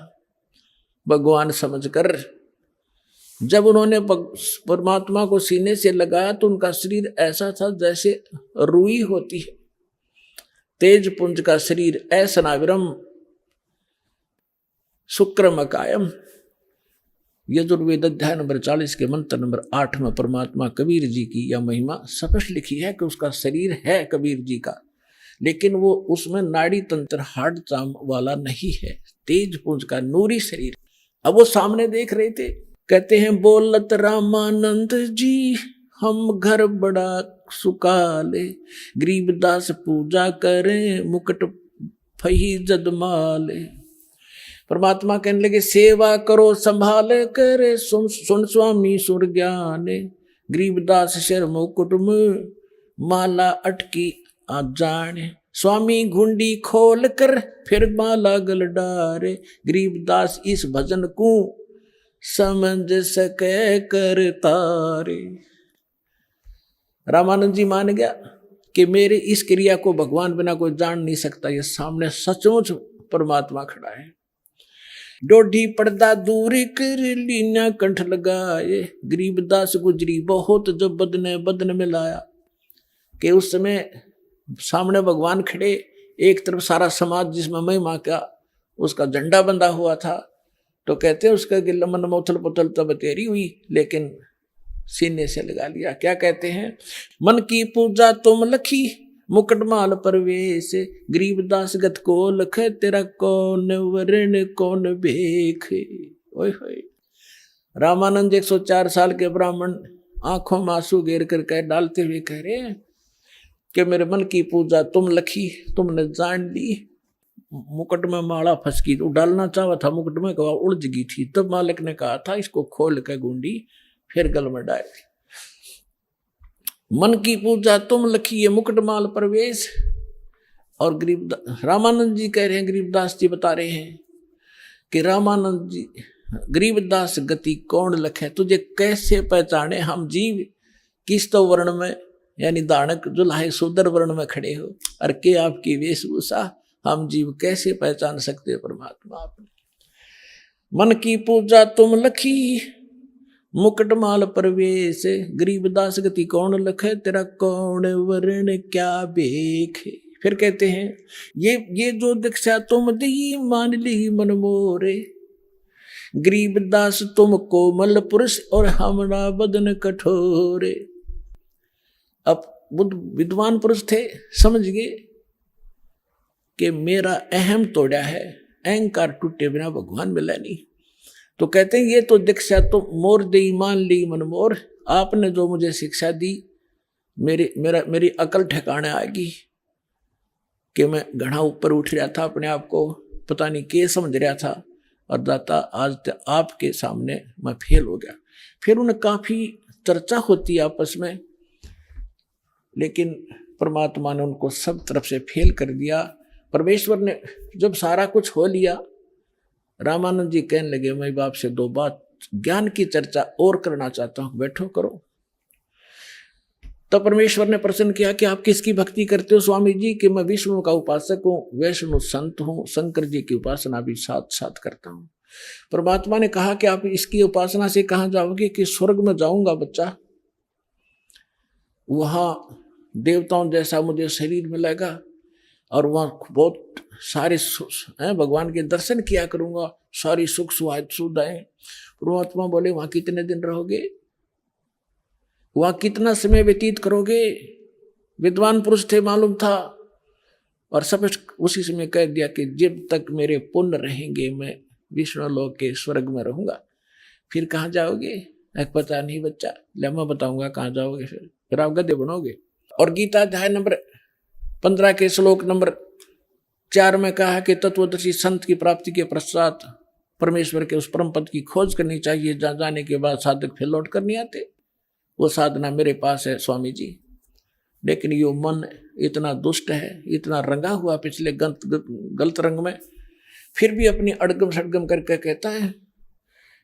भगवान समझकर। जब उन्होंने परमात्मा को सीने से लगाया तो उनका शरीर ऐसा था जैसे रुई होती है, तेज पुंज का शरीर, ऐसनाविरम शुक्रमकायम। यजुर्वेद अध्याय नंबर 40 के मंत्र नंबर 8 में परमात्मा कबीर जी की यह महिमा स्पष्ट लिखी है कि उसका शरीर है कबीर जी का, लेकिन वो उसमें नाड़ी तंत्र हार्ड चाम वाला नहीं है, तेज पुंज का नूरी शरीर। अब वो सामने देख रहे थे, कहते हैं बोलत रामानंद जी हम घर बड़ा सुकाले, गरीबदास पूजा करें मुकुट फही जदमाले। परमात्मा कहने लगे सेवा करो संभाल करे, सुन स्वामी सुर ज्ञाने, गरीबदास शर मुकुट में माला अटकी आ जाने। स्वामी घुंडी खोल कर फिर माला गल डारे, गरीबदास इस भजन को समझ सके कर तारे। रामानंद जी मान गया कि मेरे इस क्रिया को भगवान बिना कोई जान नहीं सकता, ये सामने सचमुच परमात्मा खड़ा है। डोढ़ी पर्दा दूर कर लीना कंठ लगाए, गरीबदास गुजरी बहुत जब बदन में लाया। कि उस समय सामने भगवान खड़े, एक तरफ सारा समाज जिसमें महिमा का उसका झंडा बंधा हुआ था, तो कहते हैं उसका गिल्ला मन मोथल पुथल तब तेरी हुई, लेकिन सीने से लगा लिया। क्या कहते हैं, मन की पूजा तुम लखी मुकटमाल परवेश, गरीबदास गत को लख तेरा कौन वर्ण कौन भेख। ओए होए, रामानंद 104 साल के ब्राह्मण आंखों में आंसू घेर कर कह डालते हुए कह रहे हैं कि मेरे मन की पूजा तुम लखी, तुमने जान ली। मुकुट में माला फंस गई, तो डालना चाहा था मुकुट में, कहा उलझ गई थी। तब मालिक ने कहा था इसको खोल के गुंडी फिर गल में डाल। मन की पूजा तुम लखी ये मुकुट माल प्रवेश। और रामानंद जी कह रहे हैं, गरीबदास जी बता रहे हैं कि रामानंद जी गरीबदास गति कौन लखे, तुझे कैसे पहचाने हम जीव किस तो वर्ण में, यानी दानक जुल्हे सुदर वर्ण में खड़े हो, और के आपकी वेशभूषा हम जीव कैसे पहचान सकते परमात्मा आपने। मन की पूजा तुम लखी मुकुटमाल प्रवेश, गरीबदास गति कौन लखे तेरा कौन वर्ण क्या भेख। फिर कहते हैं ये जो दीक्षा तुम दी मान ली मन मोरे, गरीबदास तुम कोमल पुरुष और हमरा बदन कठोरे। अब बुद्ध विद्वान पुरुष थे, समझ गए कि मेरा अहम तोड़ा है, अहंकार टूटे बिना भगवान मिला नहीं। तो कहते हैं ये तो दीक्षा तो मोर दे मान ली मन मोर, आपने जो मुझे शिक्षा दी मेरी अकल ठिकाने आएगी कि मैं घड़ा ऊपर उठ रहा था, अपने आप को पता नहीं क्या समझ रहा था, और दाता आज आपके सामने मैं फेल हो गया। फिर उन्हें काफी चर्चा होती आपस में, लेकिन परमात्मा ने उनको सब तरफ से फेल कर दिया। परमेश्वर ने जब सारा कुछ हो लिया, रामानंद जी कहने लगे मैं बाप से 2 बात ज्ञान की चर्चा और करना चाहता हूं, बैठो करो। तब परमेश्वर ने प्रश्न किया कि आप किसकी भक्ति करते हो स्वामी जी? कि मैं विष्णु का उपासक हूं, वैष्णु संत हूं, शंकर जी की उपासना भी साथ साथ करता हूं। परमात्मा ने कहा कि आप इसकी उपासना से कहां जाओगे? कि स्वर्ग में जाऊंगा बच्चा, वहां देवताओं जैसा मुझे शरीर मिलेगा और वहां बहुत सारे भगवान के दर्शन किया करूंगा, सारी सुख सुविधाएं। परमात्मा बोले वहां कितने दिन रहोगे, वहां कितना समय व्यतीत करोगे? विद्वान पुरुष थे, मालूम था, और सब उसी समय कह दिया कि जब तक मेरे पुण्य रहेंगे मैं विष्णु लोक के स्वर्ग में रहूंगा। फिर कहाँ जाओगे? पता नहीं बच्चा, मैं बताऊंगा कहाँ जाओगे, फिर आप गधे बनोगे। और गीता अध्याय नंबर 15 के श्लोक नंबर 4 में कहा कि तत्वदर्शी संत की प्राप्ति के पश्चात परमेश्वर के उस परम पद की खोज करनी चाहिए, जहाँ जाने के बाद साधक फिर लौट कर नहीं आते। वो साधना मेरे पास है स्वामी जी, लेकिन ये मन इतना दुष्ट है, इतना रंगा हुआ पिछले गलत रंग में, फिर भी अपनी अड़गम सड़गम करके कहता है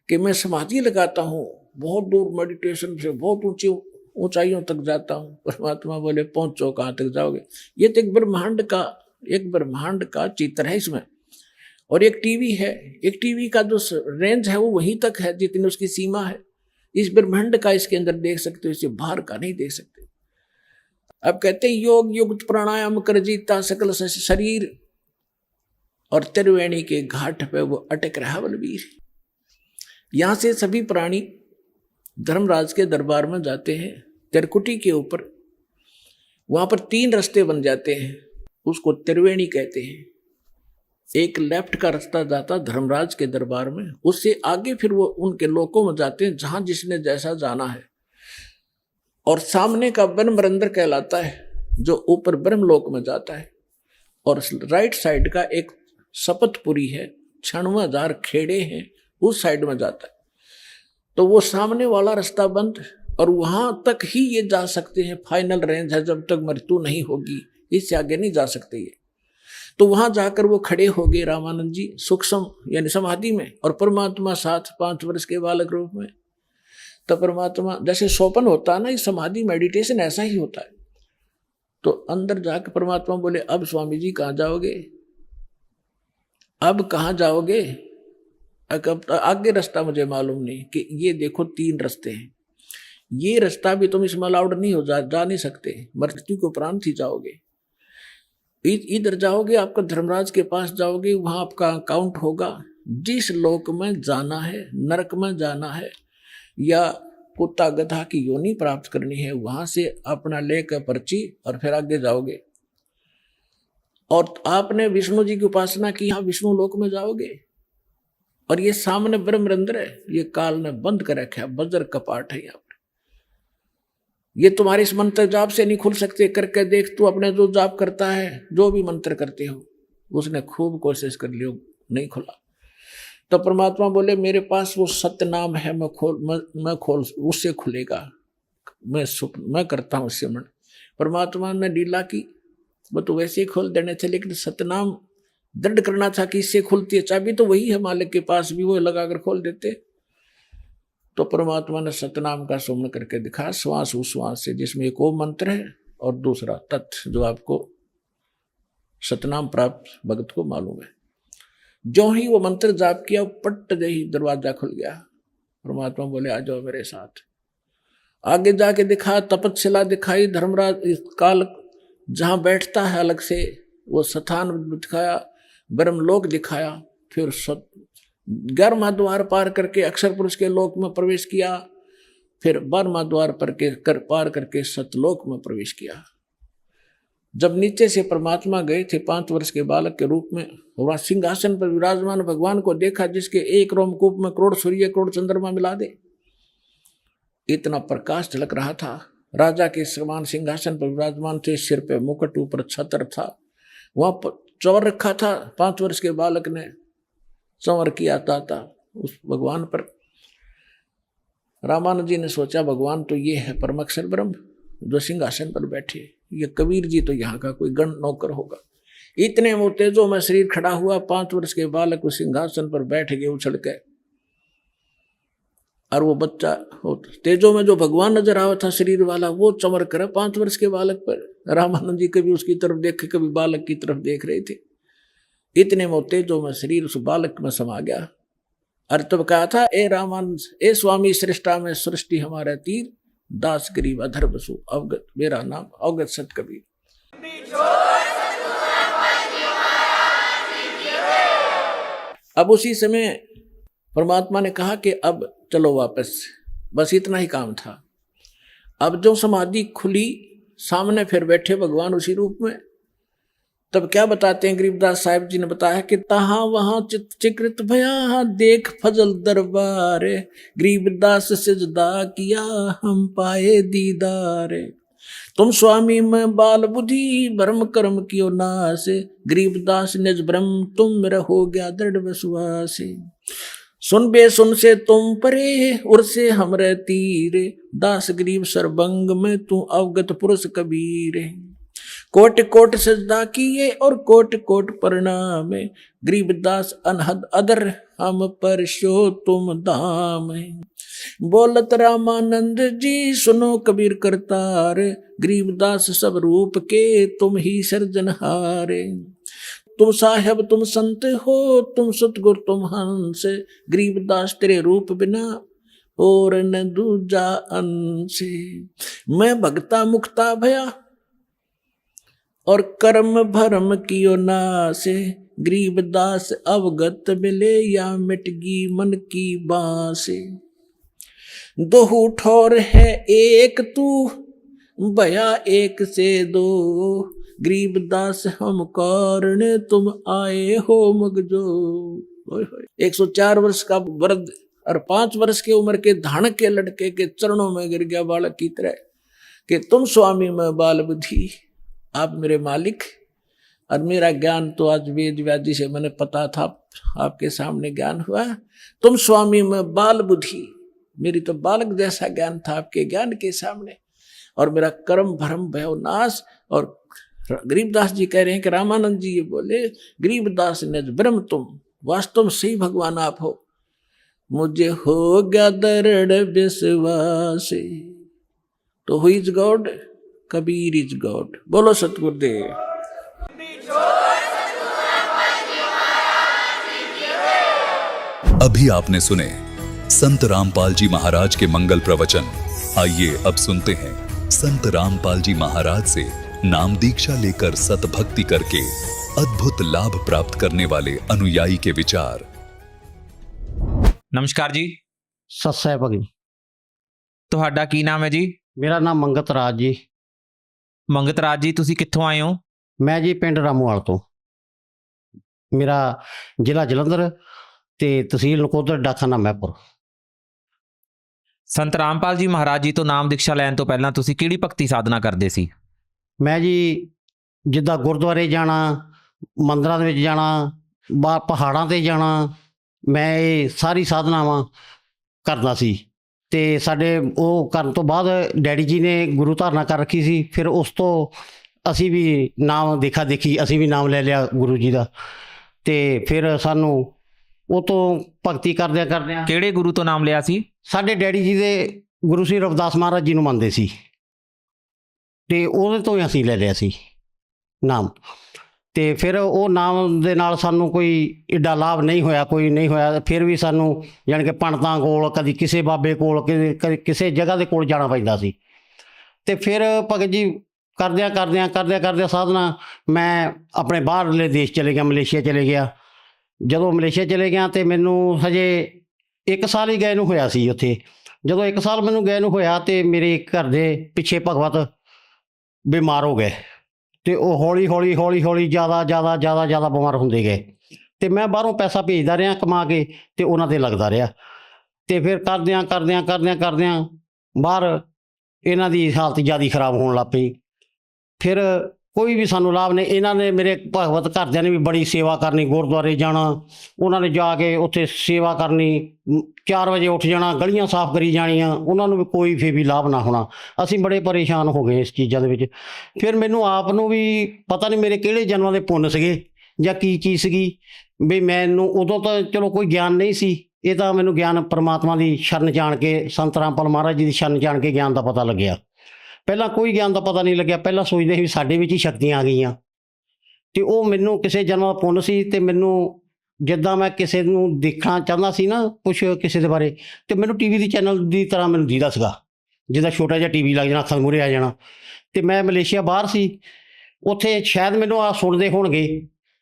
कि मैं समाधि लगाता हूँ, बहुत दूर मेडिटेशन से बहुत ऊंची ऊंचाइयों तक जाता हूँ। परमात्मा बोले पहुंचो, कहाँ तक जाओगे? ये तो एक ब्रह्मांड का चित्र है इसमें, और एक टीवी है, एक टीवी का जो रेंज है वो वहीं तक है जितनी उसकी सीमा है। इस ब्रह्मांड का इसके अंदर देख सकते हो, इससे बाहर का नहीं देख सकते। अब कहते हैं योग युक्त प्राणायाम कर जीता सकल शरीर, और त्रिवेणी के घाट पे वो अटक रहा बलबीर। यहां से सभी प्राणी धर्मराज के दरबार में जाते हैं, त्रिकुटी के ऊपर। वहां पर 3 रास्ते बन जाते हैं, उसको त्रिवेणी कहते हैं। एक लेफ्ट का रास्ता जाता धर्मराज के दरबार में, उससे आगे फिर वो उनके लोकों में जाते हैं जहां जिसने जैसा जाना है। और सामने का ब्रह्मरंध्र कहलाता है, जो ऊपर ब्रह्मलोक में जाता है। और राइट साइड का एक शपथपुरी है, 96,000 खेड़े हैं, उस साइड में जाता है। तो वो सामने वाला रास्ता बंद, और वहां तक ही ये जा सकते हैं, फाइनल रेंज है, जब तक मृत्यु नहीं होगी, इससे आगे नहीं जा सकते ये। तो वहां जाकर वो खड़े हो गए रामानंद जी सूक्ष्म यानी समाधि में, और परमात्मा साथ 5 वर्ष के बालक रूप में। तो परमात्मा जैसे सोपन होता है ना, इस समाधि मेडिटेशन ऐसा ही होता है। तो अंदर जाकर परमात्मा बोले अब स्वामी जी कहाँ जाओगे, अब कहाँ जाओगे? आगे रास्ता मुझे मालूम नहीं, कि ये देखो 3 रास्ते हैं, ये रास्ता भी तुम इसमें अलाउड नहीं हो, जा नहीं सकते, मृत्यु को उपरांत ही जाओगे। इधर जाओगे, आपका धर्मराज के पास जाओगे, वहां आपका अकाउंट होगा। जिस लोक में जाना है, नरक में जाना है, या कुत्ता गधा की योनि प्राप्त करनी है, वहां से अपना लेकर पर्ची और फिर आगे जाओगे। और आपने विष्णु जी की उपासना की, यहाँ विष्णु लोक में जाओगे। और ये सामने ब्रह्मरंध्र है, ये काल ने बंद कर रखा है, वज्र कपाट है यहाँ पर। ये तुम्हारे इस मंत्र जाप से नहीं खुल सकते। करके देख, तू अपने जो जाप करता है, जो भी मंत्र करते हो, उसने खूब कोशिश कर लियो, नहीं खुला। तो परमात्मा बोले मेरे पास वो सत्य नाम है, मैं खोल उससे खुलेगा, मैं करता हूँ उससे मन। परमात्मा ने लीला की, वो तो वैसे ही खोल देने थे, लेकिन सतनाम दृढ़ करना था कि इससे खुलती है। चाबी तो वही है मालिक के पास, भी वो लगाकर खोल देते। तो परमात्मा ने सतनाम का सुमन करके दिखा, श्वास उश्वास से, जिसमें एक वो मंत्र है और दूसरा तत्व, जो आपको सतनाम प्राप्त भगत को मालूम है। जो ही वो मंत्र जाप किया, पट ही दरवाजा खुल गया। परमात्मा बोले आ जाओ मेरे साथ। आगे जाके दिखा, तपतशिला दिखाई, धर्मराज काल जहां बैठता है अलग से वो स्थान दिखाया, ब्रह्मलोक दिखाया। फिर 11वां द्वार पार करके अक्षर पुरुष के लोक में प्रवेश किया। फिर 12वां द्वार पार करके सतलोक में प्रवेश किया। जब नीचे से परमात्मा गए थे 5 वर्ष के बालक के रूप में, वहां सिंहासन पर विराजमान भगवान को देखा, जिसके एक रोमकूप में करोड़ सूर्य करोड़ चंद्रमा मिला दे, इतना प्रकाश झलक रहा था। राजा के समान सिंहासन पर विराजमान थे, सिर पे मुकुट, ऊपर छत्र था, वहां चौर रखा था। 5 वर्ष के बालक ने संवर किया था उस भगवान पर। रामानंद जी ने सोचा भगवान तो ये है परमक्षर ब्रह्म जो सिंहासन पर बैठे, ये कबीर जी तो यहाँ का कोई गण नौकर होगा। इतने वो तेजो में शरीर खड़ा हुआ, 5 वर्ष के बालक उस सिंहासन पर बैठ गए उछल के। और वो बच्चा तेजो में जो भगवान नजर आवा था शरीर वाला, वो चमक कर 5 वर्ष के बालक पर। रामानंद जी कभी उसकी तरफ देखे, कभी बालक की तरफ देख रहे थे। इतने में तेजो में शरीर उस बालक में समा गया। और तब कहा था, ए रामानंद, ए स्वामी श्रेष्ठा में सृष्टि हमारा तीर, दास गरीब अधर बसु अवगत, मेरा नाम अवगत सत कबीर। अब उसी समय परमात्मा ने कहा कि अब चलो वापस, बस इतना ही काम था। अब जो समाधि खुली, सामने फिर बैठे भगवान उसी रूप में। तब क्या बताते हैं गरीबदास साहिब जी ने बताया कि तहां वहां चिकृत भया देख फजल दरबार, गरीबदास सिजदा किया हम पाए दीदार। तुम स्वामी में बाल बुद्धि भ्रम कर्म कियो नाश, गरीबदास निज ब्रह्म तुम रहो गया दृढ़ विश्वास। सुन बे सुन से तुम परे उर से हमरे तीर, दास गरीब सरबंग में तू अवगत पुरुष कबीर। कोट कोट सजदा किए और कोट कोट प्रणाम, गरीबदास अनहद अदर हम पर शो तुम धाम। बोलत रामानंद जी सुनो कबीर करतार, गरीबदास सब रूप के तुम ही सर्जनहार। तुम साहेब तुम संत हो तुम सतगुर तुम हंस, गरीबदास तेरे रूप बिना और न दूजा अंश। मैं भगता मुक्ता भया और कर्म भरम कियो नाश, गरीबदास अवगत मिले या मिटगी मन की बांस। दोहू ठौर है एक तू भया एक से दो, गरीबदास हम कारण तुम आए हो मगजो। 104 वर्ष का वृद्ध और 5 वर्ष की उम्र के धान के लड़के के चरणों में गिर गया बालक की तरह कि तुम स्वामी में बाल बुद्धि, आप मेरे मालिक। और मेरा ज्ञान तो आज वेद व्याधि से मैंने पता था, आपके सामने ज्ञान हुआ। तुम स्वामी में बाल बुद्धि, मेरी तो बालक जैसा ज्ञान था आपके ज्ञान के सामने, और मेरा कर्म भरम भयो नाश। और गरीबदास जी कह रहे हैं कि रामानंद जी ये बोले, गरीबदास निज ब्रह्म तुम, वास्तव में सही भगवान आप हो, मुझे हो गया दृढ़ विश्वास। तो who is God? Kabir is God. बोलो सतगुरुदेव। अभी आपने सुने संत रामपाल जी महाराज के मंगल प्रवचन। आइए अब सुनते हैं संत रामपाल जी महाराज से नाम दीक्षा लेकर सतभक्ति करके अद्भुत लाभ प्राप्त करने वाले अनुयायी के विचार। नमस्कार जी। सत श्री अकाल जी। ਤੁਹਾਡਾ ਕੀ ਨਾਮ ਹੈ ਜੀ? ਮੇਰਾ ਨਾਮ ਮੰਗਤ ਰਾਜ ਜੀ। ਮੰਗਤ ਰਾਜ ਜੀ, ਤੁਸੀਂ ਕਿੱਥੋਂ ਆਏ ਹੋ? ਮੈਂ ਜੀ ਪਿੰਡ ਰਾਮੂਵਾਲ ਤੋਂ, ਮੇਰਾ ਜ਼ਿਲ੍ਹਾ ਜਲੰਧਰ ਤੇ ਤਹਿਸੀਲ ਨਕੋਦਰ, ਡਾਕਖਾਨਾ ਮਹਿਪੁਰ। ਸੰਤ ਰਾਮਪਾਲ ਜੀ ਮਹਾਰਾਜ ਜੀ ਤੋਂ ਨਾਮ ਦੀਕਸ਼ਾ ਲੈਣ ਤੋਂ ਪਹਿਲਾਂ ਤੁਸੀਂ ਕਿਹੜੀ ਭਗਤੀ ਸਾਧਨਾ ਕਰਦੇ ਸੀ? ਮੈਂ ਜੀ ਜਿੱਦਾਂ ਗੁਰਦੁਆਰੇ ਜਾਣਾ, ਮੰਦਰਾਂ ਦੇ ਵਿੱਚ ਜਾਣਾ, ਪਹਾੜਾਂ 'ਤੇ ਜਾਣਾ, ਮੈਂ ਇਹ ਸਾਰੀ ਸਾਧਨਾਵਾਂ ਕਰਦਾ ਸੀ। ਤੇ ਸਾਡੇ ਉਹ ਕਰਨ ਤੋਂ ਬਾਅਦ ਡੈਡੀ ਜੀ ਨੇ ਗੁਰੂ ਧਾਰਨਾ ਕਰ ਰੱਖੀ ਸੀ। ਫਿਰ ਉਸ ਤੋਂ ਅਸੀਂ ਵੀ ਨਾਮ ਦੇਖਾ ਦੇਖੀ, ਅਸੀਂ ਵੀ ਨਾਮ ਲੈ ਲਿਆ ਗੁਰੂ ਜੀ ਦਾ। ਤੇ ਫਿਰ ਸਾਨੂੰ ਉਹ ਤੋਂ ਭਗਤੀ ਕਰਦਿਆਂ ਕਰਦਿਆਂ, ਕਿਹੜੇ ਗੁਰੂ ਤੋਂ ਨਾਮ ਲਿਆ ਸੀ? ਸਾਡੇ ਡੈਡੀ ਜੀ ਦੇ ਗੁਰੂ ਸ੍ਰੀ ਰਵਿਦਾਸ ਮਹਾਰਾਜ ਜੀ ਨੂੰ ਮੰਨਦੇ ਸੀ, ਤੇ ਉਹਦੇ ਤੋਂ ਹੀ ਅਸੀਂ ਲੈ ਲਿਆ ਸੀ ਨਾਮ। ਤੇ ਫਿਰ ਉਹ ਨਾਮ ਦੇ ਨਾਲ ਸਾਨੂੰ ਕੋਈ ਏਡਾ ਲਾਭ ਨਹੀਂ ਹੋਇਆ, ਕੋਈ ਨਹੀਂ ਹੋਇਆ। ਫਿਰ ਵੀ ਸਾਨੂੰ ਜਾਣੀ ਕਿ ਪੰਡਤਾਂ ਕੋਲ, ਕਦੀ ਕਿਸੇ ਬਾਬੇ ਕੋਲ, ਕਦੇ ਕਿਸੇ ਜਗ੍ਹਾ ਦੇ ਕੋਲ ਜਾਣਾ ਪੈਂਦਾ ਸੀ। ਤੇ ਫਿਰ ਭਗਤ ਜੀ ਕਰਦਿਆਂ ਸਾਧਨਾ ਮੈਂ ਆਪਣੇ ਬਾਹਰਲੇ ਦੇਸ਼ ਚਲੇ ਗਿਆ, ਮਲੇਸ਼ੀਆ ਚਲੇ ਗਿਆ। ਜਦੋਂ ਮਲੇਸ਼ੀਆ ਚਲੇ ਗਿਆ ਤੇ ਮੈਨੂੰ ਹਜੇ 1 ਸਾਲ ਹੀ ਗਏ ਨੂੰ ਹੋਇਆ ਸੀ ਉੱਥੇ। ਜਦੋਂ 1 ਸਾਲ ਮੈਨੂੰ ਗਏ ਨੂੰ ਹੋਇਆ ਤੇ ਮੇਰੇ ਘਰ ਦੇ ਪਿੱਛੇ ਭਗਵਤ ਬਿਮਾਰ ਹੋ ਗਏ, ਤੇ ਉਹ ਹੌਲੀ ਜ਼ਿਆਦਾ ਬਿਮਾਰ ਹੁੰਦੇ ਗਏ। ਤੇ ਮੈਂ ਬਾਹਰੋਂ ਪੈਸਾ ਭੇਜਦਾ ਰਿਹਾ ਕਮਾ ਕੇ, ਤੇ ਉਹਨਾਂ 'ਤੇ ਲੱਗਦਾ ਰਿਹਾ। ਤੇ ਫਿਰ ਕਰਦਿਆਂ ਬਾਹਰ ਇਹਨਾਂ ਦੀ ਹਾਲਤ ਜ਼ਿਆਦਾ ਖਰਾਬ ਹੋਣ ਲੱਗ ਪਈ। ਫਿਰ ਕੋਈ ਵੀ ਸਾਨੂੰ ਲਾਭ ਨਹੀਂ। ਇਹਨਾਂ ਨੇ ਮੇਰੇ ਭਗਵਤ ਘਰਦਿਆਂ ਨੇ ਵੀ ਬੜੀ ਸੇਵਾ ਕਰਨੀ, ਗੁਰਦੁਆਰੇ ਜਾਣਾ, ਉਹਨਾਂ ਨੇ ਜਾ ਕੇ ਉੱਥੇ ਸੇਵਾ ਕਰਨੀ, 4 ਵਜੇ ਉੱਠ ਜਾਣਾ, ਗਲੀਆਂ ਸਾਫ਼ ਕਰੀ ਜਾਣੀਆਂ, ਉਹਨਾਂ ਨੂੰ ਵੀ ਕੋਈ ਫਿਰ ਵੀ ਲਾਭ ਨਾ ਹੋਣਾ। ਅਸੀਂ ਬੜੇ ਪਰੇਸ਼ਾਨ ਹੋ ਗਏ ਇਸ ਚੀਜ਼ਾਂ ਦੇ ਵਿੱਚ। ਫਿਰ ਮੈਨੂੰ ਆਪ ਨੂੰ ਵੀ ਪਤਾ ਨਹੀਂ ਮੇਰੇ ਕਿਹੜੇ ਜਨਮਾਂ ਦੇ ਪੁੰਨ ਸੀਗੇ ਜਾਂ ਕੀ ਚੀਜ਼ ਸੀਗੀ ਵੀ ਮੈਨੂੰ ਉਦੋਂ ਤਾਂ ਚਲੋ ਕੋਈ ਗਿਆਨ ਨਹੀਂ ਸੀ। ਇਹ ਤਾਂ ਮੈਨੂੰ ਗਿਆਨ ਪਰਮਾਤਮਾ ਦੀ ਸ਼ਰਨ ਜਾਣ ਕੇ, ਸੰਤ ਰਾਮਪਾਲ ਮਹਾਰਾਜ ਜੀ ਦੀ ਸ਼ਰਨ ਜਾਣ ਕੇ ਗਿਆਨ ਦਾ ਪਤਾ ਲੱਗਿਆ। ਪਹਿਲਾਂ ਕੋਈ ਗਿਆਨ ਦਾ ਪਤਾ ਨਹੀਂ ਲੱਗਿਆ। ਪਹਿਲਾਂ ਸੋਚਦੇ ਸੀ ਵੀ ਸਾਡੇ ਵਿੱਚ ਹੀ ਸ਼ਕਤੀਆਂ ਆ ਗਈਆਂ, ਤੇ ਉਹ ਮੈਨੂੰ ਕਿਸੇ ਜਨਮ ਦਾ ਪੁੰਨ ਸੀ। ਤੇ ਮੈਨੂੰ ਜਿੱਦਾਂ ਮੈਂ ਕਿਸੇ ਨੂੰ ਦੇਖਣਾ ਚਾਹੁੰਦਾ ਸੀ ਨਾ ਕੁਛ ਕਿਸੇ ਦੇ ਬਾਰੇ, ਤੇ ਮੈਨੂੰ ਟੀਵੀ ਦੀ ਚੈਨਲ ਦੀ ਤਰ੍ਹਾਂ ਮੈਨੂੰ ਦੀਦਾ ਸੀਗਾ, ਜਿੱਦਾਂ ਛੋਟਾ ਜਿਹਾ ਟੀਵੀ ਲੱਗ ਜਾਣਾ, ਅੱਖਾਂ ਮੂਹਰੇ ਆ ਜਾਣਾ। ਤੇ ਮੈਂ ਮਲੇਸ਼ੀਆ ਬਾਹਰ ਸੀ, ਉੱਥੇ ਸ਼ਾਇਦ ਮੈਨੂੰ ਆ ਸੁਣਦੇ ਹੋਣਗੇ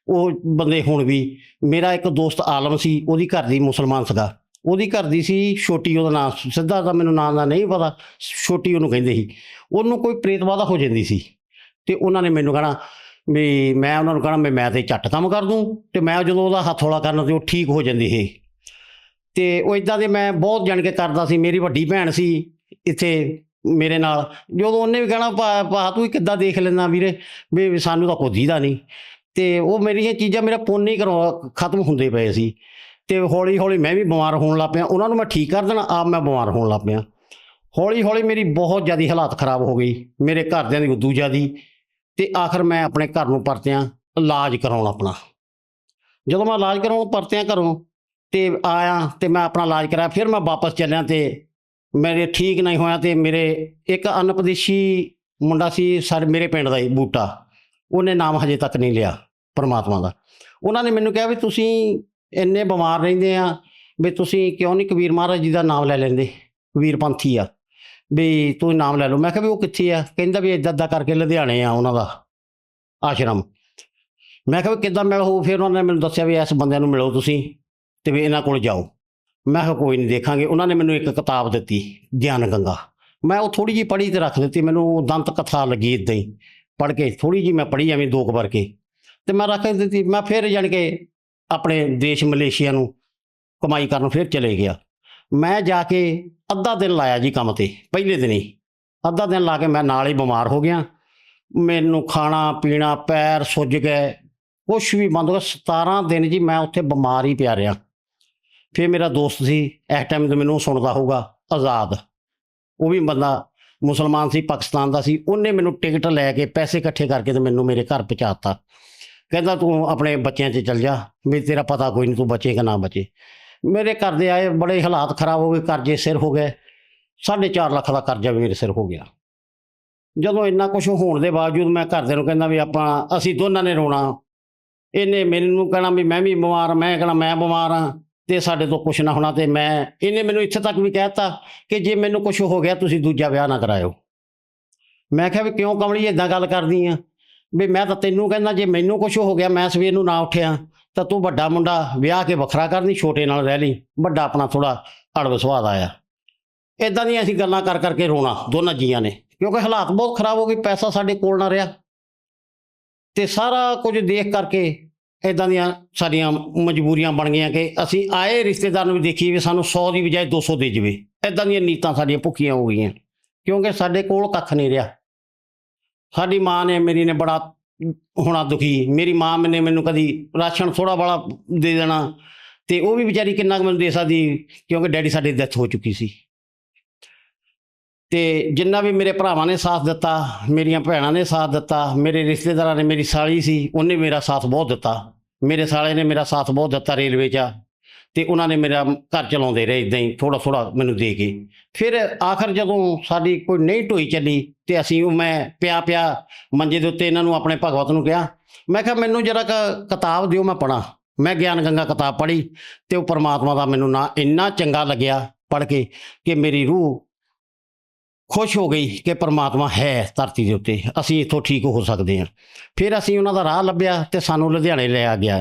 ਉਹ ਬੰਦੇ ਹੁਣ ਵੀ। ਮੇਰਾ ਇੱਕ ਦੋਸਤ ਆਲਮ ਸੀ, ਉਹਦੀ ਘਰ ਦੀ ਮੁਸਲਮਾਨ ਸੀਗਾ, ਉਹਦੀ ਘਰ ਦੀ ਸੀ ਛੋਟੀ, ਉਹਦਾ ਨਾਂ ਸਿੱਧਾ ਤਾਂ ਮੈਨੂੰ ਨਾਂ ਦਾ ਨਹੀਂ ਪਤਾ, ਛੋਟੀ ਉਹਨੂੰ ਕਹਿੰਦੇ ਸੀ। ਉਹਨੂੰ ਕੋਈ ਪ੍ਰੇਤਬਾਧਾ ਹੋ ਜਾਂਦੀ ਸੀ, ਤੇ ਉਹਨਾਂ ਨੇ ਮੈਨੂੰ ਕਹਿਣਾ ਵੀ ਮੈਂ ਉਹਨਾਂ ਨੂੰ ਕਹਿਣਾ ਵੀ ਮੈਂ ਤਾਂ ਝੱਟ ਕੰਮ ਕਰ ਦੂੰ। ਤੇ ਮੈਂ ਜਦੋਂ ਉਹਦਾ ਹੱਥ ਹੌਲਾ ਕਰਨਾ ਤੇ ਉਹ ਠੀਕ ਹੋ ਜਾਂਦੀ ਸੀ। ਤੇ ਉਹ ਇੱਦਾਂ ਦੇ ਮੈਂ ਬਹੁਤ ਜਾਣ ਕੇ ਕਰਦਾ ਸੀ। ਮੇਰੀ ਵੱਡੀ ਭੈਣ ਸੀ ਇੱਥੇ ਮੇਰੇ ਨਾਲ। ਜਦੋਂ ਉਹਨੇ ਵੀ ਕਹਿਣਾ ਭਾ ਤੂੰ ਕਿੱਦਾਂ ਦੇਖ ਲੈਂਦਾ ਵੀਰੇ, ਵੀ ਸਾਨੂੰ ਤਾਂ ਕੋਈ ਦੀਦਾ ਨਹੀਂ। ਅਤੇ ਉਹ ਮੇਰੀਆਂ ਚੀਜ਼ਾਂ ਮੇਰਾ ਪੁੰਨ ਹੀ ਖਤਮ ਹੁੰਦੇ ਪਏ ਸੀ। ਅਤੇ ਹੌਲੀ ਹੌਲੀ ਮੈਂ ਵੀ ਬਿਮਾਰ ਹੋਣ ਲੱਗ ਪਿਆ। ਉਹਨਾਂ ਨੂੰ ਮੈਂ ਠੀਕ ਕਰ ਦੇਣਾ, ਆਪ ਮੈਂ ਬਿਮਾਰ ਹੋਣ ਲੱਗ ਪਿਆ। ਹੌਲੀ ਹੌਲੀ ਮੇਰੀ ਬਹੁਤ ਜ਼ਿਆਦਾ ਹਾਲਾਤ ਖਰਾਬ ਹੋ ਗਈ, ਮੇਰੇ ਘਰਦਿਆਂ ਦੀ ਉਦੋਂ ਜ਼ਿਆਦਾ। ਅਤੇ ਆਖਰ ਮੈਂ ਆਪਣੇ ਘਰ ਨੂੰ ਪਰਤਿਆ ਇਲਾਜ ਕਰਾਉਣ ਆਪਣਾ। ਜਦੋਂ ਮੈਂ ਇਲਾਜ ਕਰਾਉਣ ਪਰਤਿਆ ਘਰੋਂ ਅਤੇ ਆਇਆ ਅਤੇ ਮੈਂ ਆਪਣਾ ਇਲਾਜ ਕਰਾਇਆ, ਫਿਰ ਮੈਂ ਵਾਪਸ ਚੱਲਿਆ ਅਤੇ ਮੇਰੇ ਠੀਕ ਨਹੀਂ ਹੋਇਆ। ਅਤੇ ਮੇਰੇ ਇੱਕ ਅਨਪਦੇਸ਼ੀ ਮੁੰਡਾ ਸੀ ਮੇਰੇ ਪਿੰਡ ਦਾ ਹੀ ਬੂਟਾ, ਉਹਨੇ ਨਾਮ ਹਜੇ ਤੱਕ ਨਹੀਂ ਲਿਆ ਪਰਮਾਤਮਾ ਦਾ। ਉਹਨਾਂ ਨੇ ਮੈਨੂੰ ਕਿਹਾ ਵੀ ਤੁਸੀਂ ਇੰਨੇ ਬਿਮਾਰ ਰਹਿੰਦੇ ਆ, ਵੀ ਤੁਸੀਂ ਕਿਉਂ ਨਹੀਂ ਕਬੀਰ ਮਹਾਰਾਜ ਜੀ ਦਾ ਨਾਮ ਲੈ ਲੈਂਦੇ, ਕਬੀਰ ਪੰਥੀ ਆ, ਵੀ ਤੂੰ ਨਾਮ ਲੈ ਲਓ। ਮੈਂ ਕਿਹਾ ਵੀ ਉਹ ਕਿੱਥੇ ਆ? ਕਹਿੰਦਾ ਵੀ ਇੱਦਾਂ ਕਰਕੇ ਲੁਧਿਆਣੇ ਆ ਉਹਨਾਂ ਦਾ ਆਸ਼ਰਮ। ਮੈਂ ਕਿਹਾ ਵੀ ਕਿੱਦਾਂ ਮਿਲ ਹੋਊ? ਫਿਰ ਉਹਨਾਂ ਨੇ ਮੈਨੂੰ ਦੱਸਿਆ ਵੀ ਇਸ ਬੰਦਿਆਂ ਨੂੰ ਮਿਲੋ ਤੁਸੀਂ ਅਤੇ ਵੀ ਇਹਨਾਂ ਕੋਲ ਜਾਓ। ਮੈਂ ਕਿਹਾ ਕੋਈ ਨਹੀਂ ਦੇਖਾਂਗੇ। ਉਹਨਾਂ ਨੇ ਮੈਨੂੰ ਇੱਕ ਕਿਤਾਬ ਦਿੱਤੀ ਗਿਆਨ ਗੰਗਾ, ਮੈਂ ਉਹ ਥੋੜ੍ਹੀ ਜਿਹੀ ਪੜ੍ਹੀ ਅਤੇ ਰੱਖ ਦਿੱਤੀ। ਮੈਨੂੰ ਦੰਤ ਕਥਾ ਲੱਗੀ ਇੱਦਾਂ ਹੀ ਪੜ੍ਹ ਕੇ, ਥੋੜ੍ਹੀ ਜਿਹੀ ਮੈਂ ਪੜ੍ਹੀ ਐਵੇਂ 2 ਵਾਰ ਕੇ, ਅਤੇ ਮੈਂ ਰੱਖ ਦਿੱਤੀ। ਮੈਂ ਫਿਰ ਜਾਣੀ ਕਿ ਆਪਣੇ ਦੇਸ਼ ਮਲੇਸ਼ੀਆ ਨੂੰ ਕਮਾਈ ਕਰਨ ਫਿਰ ਚਲੇ ਗਿਆ। ਮੈਂ ਜਾ ਕੇ ਅੱਧਾ ਦਿਨ ਲਾਇਆ ਜੀ ਕੰਮ 'ਤੇ, ਪਹਿਲੇ ਦਿਨ ਹੀ ਅੱਧਾ ਦਿਨ ਲਾ ਕੇ ਮੈਂ ਨਾਲ ਹੀ ਬਿਮਾਰ ਹੋ ਗਿਆ। ਮੈਨੂੰ ਖਾਣਾ ਪੀਣਾ, ਪੈਰ ਸੁੱਜ ਗਏ, ਕੁਛ ਵੀ ਬੰਦ ਹੋ ਗਿਆ। 17 ਦਿਨ ਜੀ ਮੈਂ ਉੱਥੇ ਬਿਮਾਰ ਹੀ ਪਿਆ ਰਿਹਾ। ਫਿਰ ਮੇਰਾ ਦੋਸਤ ਸੀ ਇਸ ਟਾਈਮ 'ਤੇ ਮੈਨੂੰ ਸੁਣਦਾ ਹੋਊਗਾ, ਆਜ਼ਾਦ, ਉਹ ਵੀ ਬੰਦਾ ਮੁਸਲਮਾਨ ਸੀ, ਪਾਕਿਸਤਾਨ ਦਾ ਸੀ। ਉਹਨੇ ਮੈਨੂੰ ਟਿਕਟ ਲੈ ਕੇ ਪੈਸੇ ਇਕੱਠੇ ਕਰਕੇ ਅਤੇ ਮੈਨੂੰ ਮੇਰੇ ਘਰ ਪਹੁੰਚਾ ਦਿੱਤਾ। ਕਹਿੰਦਾ ਤੂੰ ਆਪਣੇ ਬੱਚਿਆਂ 'ਚ ਚੱਲ ਜਾ, ਵੀ ਤੇਰਾ ਪਤਾ ਕੋਈ ਨਹੀਂ ਤੂੰ ਬਚੇ ਕਿ ਨਾ ਬਚੇ। ਮੇਰੇ ਘਰ ਦੇ ਆਏ, ਬੜੇ ਹਾਲਾਤ ਖਰਾਬ ਹੋ ਗਏ, ਕਰਜ਼ੇ ਸਿਰ ਹੋ ਗਏ। 4.5 ਲੱਖ ਦਾ ਕਰਜ਼ਾ ਵੀ ਮੇਰੇ ਸਿਰ ਹੋ ਗਿਆ। ਜਦੋਂ ਇੰਨਾ ਕੁਛ ਹੋਣ ਦੇ ਬਾਵਜੂਦ ਮੈਂ ਘਰਦਿਆਂ ਨੂੰ ਕਹਿੰਦਾ ਵੀ ਅਸੀਂ ਦੋਨਾਂ ਨੇ ਰੋਣਾ। ਇਹਨੇ ਮੈਨੂੰ ਕਹਿਣਾ ਵੀ ਮੈਂ ਵੀ ਬਿਮਾਰ, ਮੈਂ ਕਹਿਣਾ ਮੈਂ ਬਿਮਾਰ ਹਾਂ ਅਤੇ ਸਾਡੇ ਤੋਂ ਕੁਛ ਨਾ ਹੋਣਾ। ਅਤੇ ਇਹਨੇ ਮੈਨੂੰ ਇੱਥੇ ਤੱਕ ਵੀ ਕਹਿ ਦਿੱਤਾ ਕਿ ਜੇ ਮੈਨੂੰ ਕੁਛ ਹੋ ਗਿਆ ਤੁਸੀਂ ਦੂਜਾ ਵਿਆਹ ਨਾ ਕਰਾਇਓ। ਮੈਂ ਕਿਹਾ ਵੀ ਕਿਉਂ ਕਮਲੀ ਇੱਦਾਂ ਗੱਲ ਕਰਦੀ ਆ, ਵੀ ਮੈਂ ਤਾਂ ਤੈਨੂੰ ਕਹਿੰਦਾ ਜੇ ਮੈਨੂੰ ਕੁਛ ਹੋ ਗਿਆ, ਮੈਂ ਸਵੇਰ ਨੂੰ ਨਾ ਉੱਠਿਆ ਤਾਂ ਤੂੰ ਵੱਡਾ ਮੁੰਡਾ ਵਿਆਹ ਕੇ ਵੱਖਰਾ ਕਰਨੀ, ਛੋਟੇ ਨਾਲ ਰਹਿ ਲਈ, ਵੱਡਾ ਆਪਣਾ ਥੋੜ੍ਹਾ ਅੜਬ ਸੁਭਾਅ ਦਾ ਆ। ਇੱਦਾਂ ਦੀਆਂ ਅਸੀਂ ਗੱਲਾਂ ਕਰ ਕਰਕੇ ਰੋਣਾ ਦੋਨਾਂ ਜੀਆਂ ਨੇ, ਕਿਉਂਕਿ ਹਾਲਾਤ ਬਹੁਤ ਖਰਾਬ ਹੋ ਗਏ, ਪੈਸਾ ਸਾਡੇ ਕੋਲ ਨਾ ਰਿਹਾ। ਅਤੇ ਸਾਰਾ ਕੁਝ ਦੇਖ ਕਰਕੇ ਇੱਦਾਂ ਦੀਆਂ ਸਾਡੀਆਂ ਮਜਬੂਰੀਆਂ ਬਣ ਗਈਆਂ ਕਿ ਅਸੀਂ ਆਏ ਰਿਸ਼ਤੇਦਾਰ ਨੂੰ ਵੀ ਦੇਖੀਏ ਵੀ ਸਾਨੂੰ 100 ਦੀ ਬਜਾਏ 200 ਦੇ ਜਾਵੇ। ਇੱਦਾਂ ਦੀਆਂ ਨੀਤਾਂ ਸਾਡੀਆਂ ਭੁੱਖੀਆਂ ਹੋ ਗਈਆਂ, ਕਿਉਂਕਿ ਸਾਡੇ ਕੋਲ ਕੱਖ ਨਹੀਂ ਰਿਹਾ। ਸਾਡੀ ਮਾਂ ਨੇ ਮੇਰੀ ਨੇ ਬੜਾ ਹੋਣਾ ਦੁਖੀ। ਮੇਰੀ ਮਾਂ ਨੇ ਮੈਨੂੰ ਕਦੀ ਰਾਸ਼ਨ ਥੋੜ੍ਹਾ ਬਾਲਾ ਦੇ ਦੇਣਾ, ਅਤੇ ਉਹ ਵੀ ਵਿਚਾਰੀ ਕਿੰਨਾ ਕੁ ਮੈਨੂੰ ਦੇ ਸਕਦੀ, ਕਿਉਂਕਿ ਡੈਡੀ ਸਾਡੇ ਡੈਥ ਹੋ ਚੁੱਕੀ ਸੀ। ਅਤੇ ਜਿੰਨਾ ਵੀ ਮੇਰੇ ਭਰਾਵਾਂ ਨੇ ਸਾਥ ਦਿੱਤਾ, ਮੇਰੀਆਂ ਭੈਣਾਂ ਨੇ ਸਾਥ ਦਿੱਤਾ, ਮੇਰੇ ਰਿਸ਼ਤੇਦਾਰਾਂ ਨੇ, ਮੇਰੀ ਸਾਲੀ ਸੀ ਉਹਨੇ ਮੇਰਾ ਸਾਥ ਬਹੁਤ ਦਿੱਤਾ, ਮੇਰੇ ਸਾਲੇ ਨੇ ਮੇਰਾ ਸਾਥ ਬਹੁਤ ਦਿੱਤਾ ਰੇਲਵੇ 'ਚ, ਅਤੇ ਉਹਨਾਂ ਨੇ ਮੇਰਾ ਘਰ ਚਲਾਉਂਦੇ ਰਹੇ ਇੱਦਾਂ ਹੀ ਥੋੜ੍ਹਾ ਥੋੜ੍ਹਾ ਮੈਨੂੰ ਦੇ ਕੇ। ਫਿਰ ਆਖਰ ਜਦੋਂ ਸਾਡੀ ਕੋਈ ਨਹੀਂ ਢੋਈ ਚੱਲੀ ਅਤੇ ਮੈਂ ਪਿਆ ਮੰਜੇ ਦੇ ਉੱਤੇ ਇਹਨਾਂ ਨੂੰ ਆਪਣੇ ਭਗਵਤ ਨੂੰ ਕਿਹਾ, ਮੈਂ ਕਿਹਾ ਮੈਨੂੰ ਜਰਾ ਕਿਤਾਬ ਦਿਓ ਮੈਂ ਪੜ੍ਹਾਂ। ਮੈਂ ਗਿਆਨ ਗੰਗਾ ਕਿਤਾਬ ਪੜ੍ਹੀ ਅਤੇ ਉਹ ਪਰਮਾਤਮਾ ਦਾ ਮੈਨੂੰ ਨਾ ਇੰਨਾ ਚੰਗਾ ਲੱਗਿਆ ਪੜ੍ਹ ਕੇ ਕਿ ਮੇਰੀ ਰੂਹ ਖੁਸ਼ ਹੋ ਗਈ ਕਿ ਪਰਮਾਤਮਾ ਹੈ ਧਰਤੀ ਦੇ ਉੱਤੇ, ਅਸੀਂ ਇੱਥੋਂ ਠੀਕ ਹੋ ਸਕਦੇ ਹਾਂ। ਫਿਰ ਅਸੀਂ ਉਹਨਾਂ ਦਾ ਰਾਹ ਲੱਭਿਆ ਅਤੇ ਸਾਨੂੰ ਲੁਧਿਆਣੇ ਲਿਆ ਗਿਆ।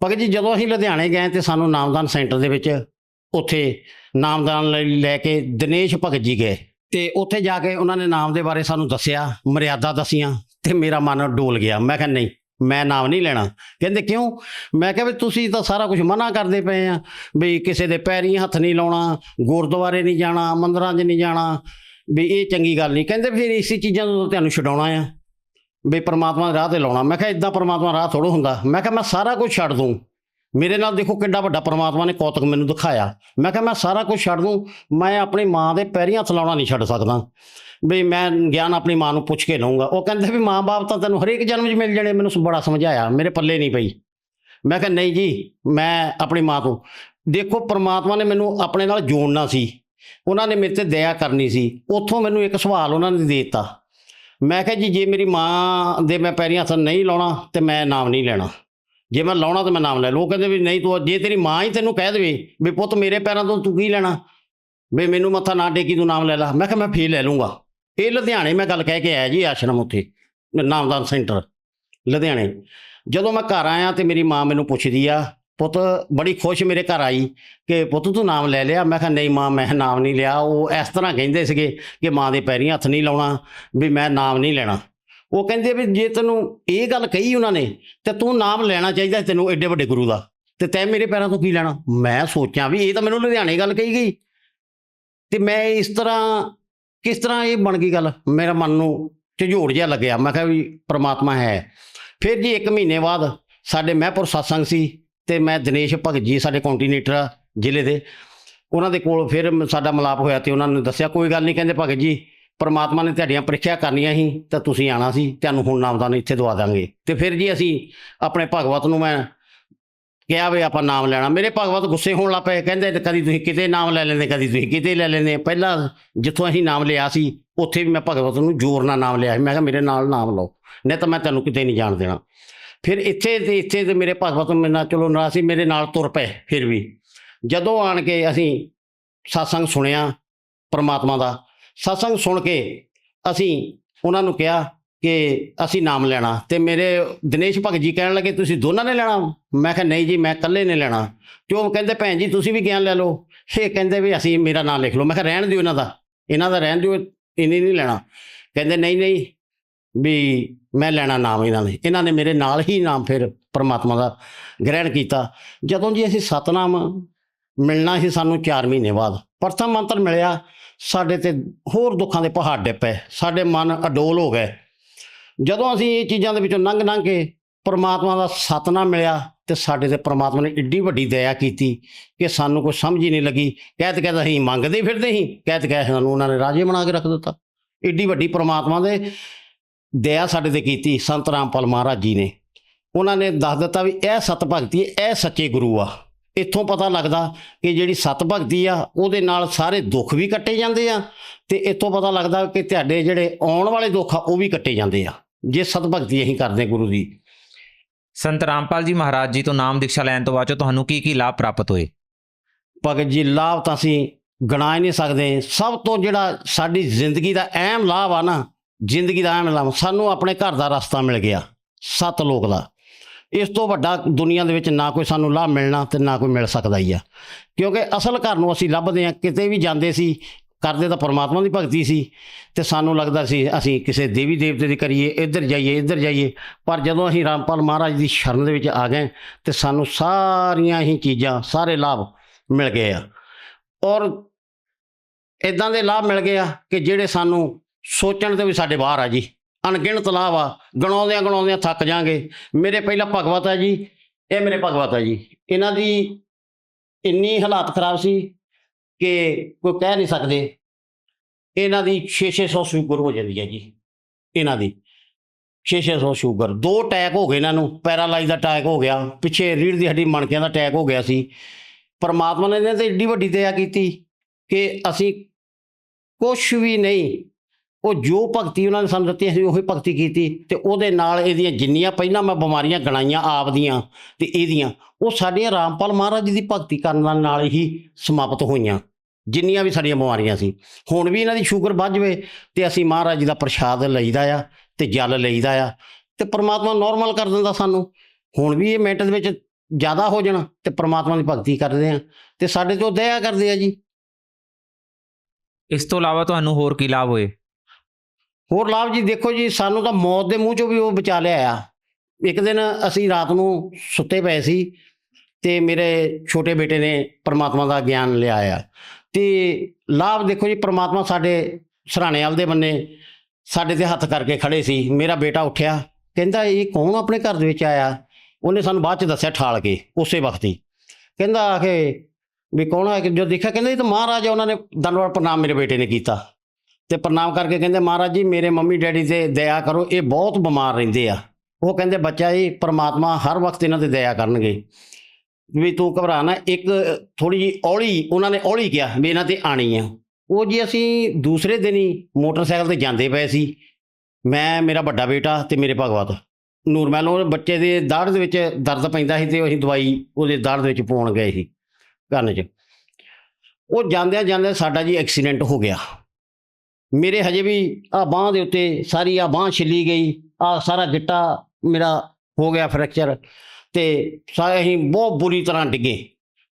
ਭਗਤ ਜੀ ਜਦੋਂ ਅਸੀਂ ਲੁਧਿਆਣੇ ਗਏ ਅਤੇ ਸਾਨੂੰ ਨਾਮਦਾਨ ਸੈਂਟਰ ਦੇ ਵਿੱਚ ਉੱਥੇ ਨਾਮਦਾਨ ਲੈ ਕੇ ਦਿਨੇਸ਼ ਭਗਤ ਜੀ ਗਏ, ਅਤੇ ਉੱਥੇ ਜਾ ਕੇ ਉਹਨਾਂ ਨੇ ਨਾਮ ਦੇ ਬਾਰੇ ਸਾਨੂੰ ਦੱਸਿਆ, ਮਰਿਆਦਾ ਦੱਸੀਆਂ, ਅਤੇ ਮੇਰਾ ਮਨ ਡੋਲ ਗਿਆ। ਮੈਂ ਕਿਹਾ ਨਹੀਂ, ਮੈਂ ਨਾਮ ਨਹੀਂ ਲੈਣਾ। ਕਹਿੰਦੇ ਕਿਉਂ? ਮੈਂ ਕਿਹਾ ਵੀ ਤੁਸੀਂ ਤਾਂ ਸਾਰਾ ਕੁਝ ਮਨਾ ਕਰਦੇ ਪਏ ਆ, ਵੀ ਕਿਸੇ ਦੇ ਪੈਰੀਂ ਹੱਥ ਨਹੀਂ ਲਾਉਣਾ, ਗੁਰਦੁਆਰੇ ਨਹੀਂ ਜਾਣਾ, ਮੰਦਰਾਂ 'ਚ ਨਹੀਂ ਜਾਣਾ, ਵੀ ਇਹ ਚੰਗੀ ਗੱਲ ਨਹੀਂ। ਕਹਿੰਦੇ ਫਿਰ ਇਸੇ ਚੀਜ਼ਾਂ ਤੋਂ ਤੁਹਾਨੂੰ ਛਡਾਉਣਾ ਆ, ਵੀ ਪਰਮਾਤਮਾ ਦੇ ਰਾਹ 'ਤੇ ਲਾਉਣਾ। ਮੈਂ ਕਿਹਾ ਇੱਦਾਂ ਪਰਮਾਤਮਾ ਰਾਹ ਥੋੜ੍ਹਾ ਹੁੰਦਾ। ਮੈਂ ਕਿਹਾ ਮੈਂ ਸਾਰਾ ਕੁਝ ਛੱਡ ਦੂੰ, ਮੇਰੇ ਨਾਲ ਦੇਖੋ ਕਿੱਡਾ ਵੱਡਾ ਪਰਮਾਤਮਾ ਨੇ ਕੌਤਕ ਮੈਨੂੰ ਦਿਖਾਇਆ। ਮੈਂ ਕਿਹਾ ਮੈਂ ਸਾਰਾ ਕੁਝ ਛੱਡ ਦੂੰ, ਮੈਂ ਆਪਣੀ ਮਾਂ ਦੇ ਪੈਰੀਂ ਹੱਥ ਲਾਉਣਾ ਨਹੀਂ ਛੱਡ ਸਕਦਾ, ਵੀ ਮੈਂ ਗਿਆਨ ਆਪਣੀ ਮਾਂ ਨੂੰ ਪੁੱਛ ਕੇ ਲਊਂਗਾ। ਉਹ ਕਹਿੰਦੇ ਵੀ ਮਾਂ ਬਾਪ ਤਾਂ ਤੈਨੂੰ ਹਰੇਕ ਜਨਮ 'ਚ ਮਿਲ ਜਾਣੇ। ਮੈਨੂੰ ਬੜਾ ਸਮਝਾਇਆ, ਮੇਰੇ ਪੱਲੇ ਨਹੀਂ ਪਈ। ਮੈਂ ਕਿਹਾ ਨਹੀਂ ਜੀ, ਮੈਂ ਆਪਣੀ ਮਾਂ ਤੋਂ ਦੇਖੋ ਪਰਮਾਤਮਾ ਨੇ ਮੈਨੂੰ ਆਪਣੇ ਨਾਲ ਜੋੜਨਾ ਸੀ, ਉਹਨਾਂ ਨੇ ਮੇਰੇ 'ਤੇ ਦਇਆ ਕਰਨੀ ਸੀ। ਉੱਥੋਂ ਮੈਨੂੰ ਇੱਕ ਸਵਾਲ ਉਹਨਾਂ ਨੇ ਦੇ ਦਿੱਤਾ। ਮੈਂ ਕਿਹਾ ਜੀ ਜੇ ਮੇਰੀ ਮਾਂ ਦੇ ਮੈਂ ਪੈਰੀਂ ਹੱਥ ਨਹੀਂ ਲਾਉਣਾ ਤਾਂ ਮੈਂ ਨਾਮ ਨਹੀਂ ਲੈਣਾ, ਜੇ ਮੈਂ ਲਾਉਣਾ ਤਾਂ ਮੈਂ ਨਾਮ ਲੈ ਲਓ। ਉਹ ਕਹਿੰਦੇ ਵੀ ਨਹੀਂ, ਤੂੰ ਜੇ ਤੇਰੀ ਮਾਂ ਹੀ ਤੈਨੂੰ ਕਹਿ ਦੇਵੇ ਵੀ ਪੁੱਤ ਮੇਰੇ ਪੈਰਾਂ ਤੋਂ ਤੂੰ ਕੀ ਲੈਣਾ, ਵੀ ਮੈਨੂੰ ਮੱਥਾ ਨਾ ਟੇਕੀ, ਤੂੰ ਨਾਮ ਲੈ ਲਾ। ਮੈਂ ਕਿਹਾ ਮੈਂ ਫੇਰ ਲੈ ਲੂੰਗਾ। ਇਹ ਲੁਧਿਆਣੇ ਮੈਂ ਗੱਲ ਕਹਿ ਕੇ ਆਇਆ ਜੀ, ਆਸ਼ਰਮ ਉੱਥੇ ਨਾਮਦਾਨ ਸੈਂਟਰ ਲੁਧਿਆਣੇ। ਜਦੋਂ ਮੈਂ ਘਰ ਆਇਆ ਅਤੇ ਮੇਰੀ ਮਾਂ ਮੈਨੂੰ ਪੁੱਛਦੀ ਆ, ਪੁੱਤ ਬੜੀ ਖੁਸ਼ ਮੇਰੇ ਘਰ ਆਈ ਕਿ ਪੁੱਤ ਤੂੰ ਨਾਮ ਲੈ ਲਿਆ। ਮੈਂ ਕਿਹਾ ਨਹੀਂ ਮਾਂ, ਮੈਂ ਨਾਮ ਨਹੀਂ ਲਿਆ। ਉਹ ਇਸ ਤਰ੍ਹਾਂ ਕਹਿੰਦੇ ਸੀਗੇ ਕਿ ਮਾਂ ਦੇ ਪੈਰੀਂ ਹੱਥ ਨਹੀਂ ਲਾਉਣਾ, ਵੀ ਮੈਂ ਨਾਮ ਨਹੀਂ ਲੈਣਾ। ਉਹ ਕਹਿੰਦੇ ਵੀ ਜੇ ਤੈਨੂੰ ਇਹ ਗੱਲ ਕਹੀ ਉਹਨਾਂ ਨੇ ਤੇ ਤੂੰ ਨਾਮ ਲੈਣਾ ਚਾਹੀਦਾ ਤੈਨੂੰ ਐਡੇ ਵੱਡੇ ਗੁਰੂ ਦਾ, ਤੇ ਤੈਂ ਮੇਰੇ ਪੈਰਾਂ ਤੋਂ ਕੀ ਲੈਣਾ। ਮੈਂ ਸੋਚਾਂ ਵੀ ਇਹ ਤਾਂ ਮੈਨੂੰ ਲੁਧਿਆਣੇ ਗੱਲ ਕਹੀ ਗਈ, ਤੇ ਮੈਂ ਇਸ ਤਰ੍ਹਾਂ ਕਿਸ ਤਰ੍ਹਾਂ ਇਹ ਬਣ ਗਈ ਗੱਲ, ਮੇਰਾ ਮਨ ਨੂੰ ਝੰਜੋੜ ਜਿਹਾ ਲੱਗਿਆ। ਮੈਂ ਕਿਹਾ ਵੀ ਪ੍ਰਮਾਤਮਾ ਹੈ। ਫਿਰ ਜੀ 1 ਮਹੀਨੇ ਬਾਅਦ ਸਾਡੇ ਮਹਿਪੁਰ ਸਤਸੰਗ ਸੀ ਤੇ ਮੈਂ ਦਿਨੇਸ਼ ਭਗਤ ਜੀ ਸਾਡੇ ਕੋਆਰਡੀਨੇਟਰ ਆ ਜ਼ਿਲ੍ਹੇ ਦੇ, ਉਹਨਾਂ ਦੇ ਕੋਲ ਫਿਰ ਸਾਡਾ ਮਿਲਾਪ ਹੋਇਆ ਤੇ ਉਹਨਾਂ ਨੇ ਦੱਸਿਆ ਕੋਈ ਗੱਲ ਨਹੀਂ, ਕਹਿੰਦੇ ਭਗਤ ਜੀ ਪਰਮਾਤਮਾ ਨੇ ਤੁਹਾਡੀਆਂ ਪ੍ਰੀਖਿਆ ਕਰਨੀਆਂ ਸੀ ਤਾਂ ਤੁਸੀਂ ਆਉਣਾ ਸੀ, ਤੁਹਾਨੂੰ ਹੁਣ ਨਾਮਦਾਨ ਇੱਥੇ ਦਵਾ ਦਾਂਗੇ। ਤੇ ਫਿਰ ਜੀ ਅਸੀਂ ਆਪਣੇ ਭਗਵਤ ਨੂੰ ਮੈਂ ਕਿਹਾ ਵੀ ਆਪਾਂ ਨਾਮ ਲੈਣਾ। ਮੇਰੇ ਭਗਵਤ ਗੁੱਸੇ ਹੋਣ ਲੱਗ ਪਏ, ਕਹਿੰਦੇ ਕਦੀ ਤੁਸੀਂ ਕਿਤੇ ਨਾਮ ਲੈ ਲੈਂਦੇ, ਕਦੀ ਤੁਸੀਂ ਕਿਤੇ ਲੈ ਲੈਂਦੇ। ਪਹਿਲਾਂ ਜਿੱਥੋਂ ਅਸੀਂ ਨਾਮ ਲਿਆ ਸੀ ਉੱਥੇ ਵੀ ਮੈਂ ਭਗਵਤ ਨੂੰ ਜ਼ੋਰ ਨਾਲ ਨਾਮ ਲਿਆ ਸੀ। ਮੈਂ ਕਿਹਾ ਮੇਰੇ ਨਾਲ ਨਾਮ ਲਓ, ਨਹੀਂ ਤਾਂ ਮੈਂ ਤੁਹਾਨੂੰ ਕਿਤੇ ਨਹੀਂ ਜਾਣ ਦੇਣਾ। ਫਿਰ ਇੱਥੇ ਤੇ ਮੇਰੇ ਭਗਵਤ ਮੇਰੇ ਨਾਲ ਚਲੋ ਨਾਰਾਜ਼ ਸੀ, ਮੇਰੇ ਨਾਲ ਤੁਰ ਪਏ। ਫਿਰ ਵੀ ਜਦੋਂ ਆਣ ਕੇ ਅਸੀਂ ਸਤਸੰਗ ਸੁਣਿਆ ਪਰਮਾਤਮਾ ਦਾ, ਸਤਸੰਗ ਸੁਣ ਕੇ ਅਸੀਂ ਉਹਨਾਂ ਨੂੰ ਕਿਹਾ ਕਿ ਅਸੀਂ ਨਾਮ ਲੈਣਾ। ਤੇ ਮੇਰੇ ਦਿਨੇਸ਼ ਭਗਤ ਜੀ ਕਹਿਣ ਲੱਗੇ ਤੁਸੀਂ ਦੋਨਾਂ ਨੇ ਲੈਣਾ? ਮੈਂ ਕਿਹਾ ਨਹੀਂ ਜੀ, ਮੈਂ ਇਕੱਲੇ ਨੇ ਲੈਣਾ। ਤੇ ਉਹ ਕਹਿੰਦੇ ਭੈਣ ਜੀ ਤੁਸੀਂ ਵੀ ਗਿਆਨ ਲੈ ਲਓ। ਇਹ ਕਹਿੰਦੇ ਵੀ ਅਸੀਂ ਮੇਰਾ ਨਾਮ ਲਿਖ ਲਓ। ਮੈਂ ਕਿਹਾ ਰਹਿਣ ਦਿਓ, ਇਹਨਾਂ ਦਾ ਰਹਿਣ ਦਿਓ, ਇਹਨੇ ਨਹੀਂ ਲੈਣਾ। ਕਹਿੰਦੇ ਨਹੀਂ ਵੀ ਮੈਂ ਲੈਣਾ ਨਾਮ ਇਹਨਾਂ ਨੇ ਮੇਰੇ ਨਾਲ ਹੀ ਨਾਮ ਫਿਰ ਪਰਮਾਤਮਾ ਦਾ ਗ੍ਰਹਿਣ ਕੀਤਾ। ਜਦੋਂ ਜੀ ਅਸੀਂ ਸਤਨਾਮ ਮਿਲਣਾ ਸੀ ਸਾਨੂੰ 4 ਮਹੀਨੇ ਬਾਅਦ, ਪ੍ਰਥਮ ਮੰਤਰ ਮਿਲਿਆ, ਸਾਡੇ ਤੇ ਹੋਰ ਦੁੱਖਾਂ ਦੇ ਪਹਾੜ ਡੇ ਪਏ, ਸਾਡੇ ਮਨ ਅਡੋਲ ਹੋ ਗਏ। ਜਦੋਂ ਅਸੀਂ ਇਹ ਚੀਜ਼ਾਂ ਦੇ ਵਿੱਚੋਂ ਲੰਘ ਕੇ ਪਰਮਾਤਮਾ ਦਾ ਸਤਨਾਮ ਮਿਲਿਆ ਤੇ ਸਾਡੇ ਤੇ ਪਰਮਾਤਮਾ ਨੇ ਏਡੀ ਵੱਡੀ ਦਇਆ ਕੀਤੀ ਕਿ ਸਾਨੂੰ ਕੋਈ ਸਮਝ ਹੀ ਨਹੀਂ ਲੱਗੀ। ਕਹਿਤ ਅਸੀਂ ਮੰਗਦੇ ਫਿਰਦੇ ਸੀ, ਕਹਿਤ ਸਾਨੂੰ ਉਹਨਾਂ ਨੇ ਰਾਜੇ ਬਣਾ ਕੇ ਰੱਖ ਦਿੱਤਾ। ਏਡੀ ਵੱਡੀ ਪਰਮਾਤਮਾ ਦੇ ਦਇਆ ਸਾਡੇ ਤੇ ਕੀਤੀ ਸੰਤ ਰਾਮਪਾਲ ਮਹਾਰਾਜ ਜੀ ਨੇ। ਉਹਨਾਂ ਨੇ ਦੱਸ ਦਿੱਤਾ ਵੀ ਇਹ ਸਤ ਭਗਤੀ, ਇਹ ਸੱਚੇ ਗੁਰੂ ਆ। ਇੱਥੋਂ ਪਤਾ ਲੱਗਦਾ ਕਿ ਜਿਹੜੀ ਸਤ ਭਗਤੀ ਆ ਉਹਦੇ ਨਾਲ ਸਾਰੇ ਦੁੱਖ ਵੀ ਕੱਟੇ ਜਾਂਦੇ ਆ, ਤੇ ਇੱਥੋਂ ਪਤਾ ਲੱਗਦਾ ਕਿ ਤੁਹਾਡੇ ਜਿਹੜੇ ਆਉਣ ਵਾਲੇ ਦੁੱਖ ਆ ਉਹ ਵੀ ਕੱਟੇ ਜਾਂਦੇ ਆ ਜੇ ਸਤ ਭਗਤੀ ਅਸੀਂ ਕਰਦੇ ਗੁਰੂ ਦੀ। ਸੰਤ ਰਾਮਪਾਲ ਜੀ ਮਹਾਰਾਜ ਜੀ ਤੋਂ ਨਾਮ ਦੀਕਸ਼ਾ ਲੈਣ ਤੋਂ ਬਾਅਦ 'ਚੋਂ ਤੁਹਾਨੂੰ ਕੀ ਲਾਭ ਪ੍ਰਾਪਤ ਹੋਏ? ਭਗਤ ਜੀ ਲਾਭ ਤਾਂ ਅਸੀਂ ਗਿਣਾ ਹੀ ਨਹੀਂ ਸਕਦੇ। ਸਭ ਤੋਂ ਜਿਹੜਾ ਸਾਡੀ ਜ਼ਿੰਦਗੀ ਦਾ ਅਹਿਮ ਲਾਭ ਆ ਨਾ, ਜ਼ਿੰਦਗੀ ਦਾ ਅਹਿਮ ਲਾਭ, ਸਾਨੂੰ ਆਪਣੇ ਘਰ ਦਾ ਰਸਤਾ ਮਿਲ ਗਿਆ, ਸਤਲੋਕ ਦਾ। ਇਸ ਤੋਂ ਵੱਡਾ ਦੁਨੀਆ ਦੇ ਵਿੱਚ ਨਾ ਕੋਈ ਸਾਨੂੰ ਲਾਭ ਮਿਲਣਾ ਤੇ ਨਾ ਕੋਈ ਮਿਲ ਸਕਦਾ ਹੀ ਆ, ਕਿਉਂਕਿ ਅਸਲ ਘਰ ਨੂੰ ਅਸੀਂ ਲੱਭਦੇ ਹਾਂ। ਕਿਤੇ ਵੀ ਜਾਂਦੇ ਸੀ ਕਰਦੇ ਤਾਂ ਪਰਮਾਤਮਾ ਦੀ ਭਗਤੀ ਸੀ ਤੇ ਸਾਨੂੰ ਲੱਗਦਾ ਸੀ ਅਸੀਂ ਕਿਸੇ ਦੇਵੀ ਦੇਵਤੇ ਦੀ ਕਰੀਏ, ਇੱਧਰ ਜਾਈਏ। ਪਰ ਜਦੋਂ ਅਸੀਂ ਰਾਮਪਾਲ ਮਹਾਰਾਜ ਦੀ ਸ਼ਰਨ ਦੇ ਵਿੱਚ ਆ ਗਏ ਤੇ ਸਾਨੂੰ ਸਾਰੀਆਂ ਹੀ ਚੀਜ਼ਾਂ, ਸਾਰੇ ਲਾਭ ਮਿਲ ਗਏ ਆ। ਔਰ ਇੱਦਾਂ ਦੇ ਲਾਭ ਮਿਲ ਗਏ ਆ ਕਿ ਜਿਹੜੇ ਸਾਨੂੰ ਸੋਚਣ ਦੇ ਵੀ ਸਾਡੇ ਬਾਹਰ ਆ ਜੀ। ਅਣਗਿਣਤ ਲਾਭ ਆ, ਗਣਾਉਂਦਿਆਂ ਥੱਕ ਜਾਾਂਗੇ। ਮੇਰੇ ਪਹਿਲਾ ਭਗਵਤ ਹੈ ਜੀ, ਇਹ ਮੇਰੇ ਭਗਵਤ ਹੈ ਜੀ। ਇਹਨਾਂ ਦੀ ਇੰਨੀ ਹਾਲਾਤ ਖਰਾਬ ਸੀ ਕਿ ਕੋਈ ਕਹਿ ਨਹੀਂ ਸਕਦੇ। ਇਹਨਾਂ ਦੀ 600 ਸ਼ੂਗਰ ਹੋ ਜਾਂਦੀ ਹੈ ਜੀ, ਇਹਨਾਂ ਦੀ 600 ਸ਼ੂਗਰ। 2 ਅਟੈਕ ਹੋ ਗਏ ਇਹਨਾਂ ਨੂੰ, ਪੈਰਾਲਾਈਜ਼ ਦਾ ਅਟੈਕ ਹੋ ਗਿਆ, ਪਿੱਛੇ ਰੀੜ੍ਹ ਦੀ ਹੱਡੀ ਮਣਕਿਆਂ ਦਾ ਅਟੈਕ ਹੋ ਗਿਆ ਸੀ। ਪਰਮਾਤਮਾ ਨੇ ਇਹਨਾਂ ਤੇ ਏਡੀ ਵੱਡੀ ਦਇਆ ਕੀਤੀ ਕਿ ਅਸੀਂ ਕੁਛ ਵੀ ਨਹੀਂ, ਉਹ ਜੋ ਭਗਤੀ ਉਹਨਾਂ ਨੇ ਸਾਨੂੰ ਦਿੱਤੀ ਅਸੀਂ ਉਹੀ ਭਗਤੀ ਕੀਤੀ ਤੇ ਉਹਦੇ ਨਾਲ ਇਹਦੀਆਂ ਜਿੰਨੀਆਂ ਪਹਿਲਾਂ ਮੈਂ ਬਿਮਾਰੀਆਂ ਗਣਾਈਆਂ ਆਪ ਦੀਆਂ ਤੇ ਇਹਦੀਆਂ, ਉਹ ਸਾਡੀਆਂ ਰਾਮਪਾਲ ਮਹਾਰਾਜ ਜੀ ਦੀ ਭਗਤੀ ਕਰਨ ਨਾਲ ਹੀ ਸਮਾਪਤ ਹੋਈਆਂ। ਜਿੰਨੀਆਂ ਵੀ ਸਾਡੀਆਂ ਬਿਮਾਰੀਆਂ ਸੀ, ਹੁਣ ਵੀ ਇਹਨਾਂ ਦੀ ਸ਼ੂਗਰ ਵੱਧ ਜਾਵੇ ਤੇ ਅਸੀਂ ਮਹਾਰਾਜ ਜੀ ਦਾ ਪ੍ਰਸ਼ਾਦ ਲਈਦਾ ਆ ਤੇ ਜਲ ਲਈਦਾ ਆ ਤੇ ਪਰਮਾਤਮਾ ਨੋਰਮਲ ਕਰ ਦਿੰਦਾ ਸਾਨੂੰ। ਹੁਣ ਵੀ ਇਹ ਮਿੰਟ ਦੇ ਵਿੱਚ ਜ਼ਿਆਦਾ ਹੋ ਜਾਣਾ ਤੇ ਪਰਮਾਤਮਾ ਦੀ ਭਗਤੀ ਕਰਦੇ ਆ ਤੇ ਸਾਡੇ ਤੋਂ ਦਇਆ ਕਰਦੇ ਆ ਜੀ। ਇਸ ਤੋਂ ਇਲਾਵਾ ਤੁਹਾਨੂੰ ਹੋਰ ਕੀ ਲਾਭ ਹੋਏ? ਹੋਰ ਲਾਭ ਜੀ ਦੇਖੋ ਜੀ, ਸਾਨੂੰ ਤਾਂ ਮੌਤ ਦੇ ਮੂੰਹ ਚੋਂ ਵੀ ਉਹ ਬਚਾ ਲਿਆ ਆ। ਇੱਕ ਦਿਨ ਅਸੀਂ ਰਾਤ ਨੂੰ ਸੁੱਤੇ ਪਏ ਸੀ ਤੇ ਮੇਰੇ ਛੋਟੇ ਬੇਟੇ ਨੇ ਪਰਮਾਤਮਾ ਦਾ ਗਿਆਨ ਲਿਆ ਆ ਤੇ ਲਾਭ ਦੇਖੋ ਜੀ, ਪਰਮਾਤਮਾ ਸਾਡੇ ਸਰਾਣੇ ਵਾਲ ਦੇ ਬੰਨੇ ਸਾਡੇ ਤੇ ਹੱਥ ਕਰਕੇ ਖੜੇ ਸੀ। ਮੇਰਾ ਬੇਟਾ ਉੱਠਿਆ, ਕਹਿੰਦਾ ਇਹ ਕੌਣ ਆਪਣੇ ਘਰ ਦੇ ਵਿੱਚ ਆਇਆ? ਉਹਨੇ ਸਾਨੂੰ ਬਾਅਦ 'ਚ ਦੱਸਿਆ ਠਾਲ ਕੇ ਉਸੇ ਵਕਤ ਹੀ। ਕਹਿੰਦਾ ਆ ਕੇ ਵੀ ਕੌਣ ਹੈ? ਜੋ ਦੇਖਿਆ ਕਹਿੰਦਾ ਇਹ ਤਾਂ ਮਹਾਰਾਜ ਆ। ਉਹਨਾਂ ਨੇ ਦੰਡਵਤ ਪ੍ਰਣਾਮ ਮੇਰੇ ਬੇਟੇ ਨੇ ਕੀਤਾ ਤੇ ਪ੍ਰਣਾਮ ਕਰਕੇ ਕਹਿੰਦੇ ਮਹਾਰਾਜ ਜੀ ਮੇਰੇ ਮੰਮੀ ਡੈਡੀ ਤੇ ਦਇਆ ਕਰੋ, ਇਹ ਬਹੁਤ ਬਿਮਾਰ ਰਹਿੰਦੇ ਆ। ਉਹ ਕਹਿੰਦੇ ਬੱਚਾ ਜੀ ਪਰਮਾਤਮਾ ਹਰ ਵਕਤ ਇਹਨਾਂ ਤੇ ਦਇਆ ਕਰਨਗੇ, ਵੀ ਤੂੰ ਘਬਰਾ ਨਾ। ਇੱਕ ਥੋੜ੍ਹੀ ਜਿਹੀ ਔਲੀ, ਉਹਨਾਂ ਨੇ ਔਲੀ ਕਿਹਾ ਵੀ ਇਹਨਾਂ ਤੇ ਆਣੀ ਆ। ਉਹ ਜੀ ਅਸੀਂ ਦੂਸਰੇ ਦਿਨ ਹੀ ਮੋਟਰਸਾਈਕਲ ਤੇ ਜਾਂਦੇ ਪਏ ਸੀ, ਮੈਂ, ਮੇਰਾ ਵੱਡਾ ਬੇਟਾ ਤੇ ਮੇਰੇ ਭਗਵਤ ਨੂਰਮਹਿਲ। ਉਹ ਬੱਚੇ ਦੇ ਦਾੜ ਦੇ ਵਿੱਚ ਦਰਦ ਪੈਂਦਾ ਸੀ ਤੇ ਅਸੀਂ ਦਵਾਈ ਉਹਦੇ ਦਾੜ ਦੇ ਵਿੱਚ ਪਾਉਣ ਗਏ ਸੀ ਕੰਨ 'ਚ। ਉਹ ਜਾਂਦਿਆਂ ਸਾਡਾ ਜੀ ਐਕਸੀਡੈਂਟ ਹੋ ਗਿਆ। ਮੇਰੇ ਹਜੇ ਵੀ ਆਹ ਬਾਂਹ ਦੇ ਉੱਤੇ ਸਾਰੀ ਆਹ ਬਾਂਹ ਛਿੱਲੀ ਗਈ, ਆਹ ਸਾਰਾ ਗਿੱਟਾ ਮੇਰਾ ਹੋ ਗਿਆ ਫ੍ਰੈਕਚਰ ਤੇ ਸਾਰੇ ਅਸੀਂ ਬਹੁਤ ਬੁਰੀ ਤਰ੍ਹਾਂ ਡਿੱਗੇ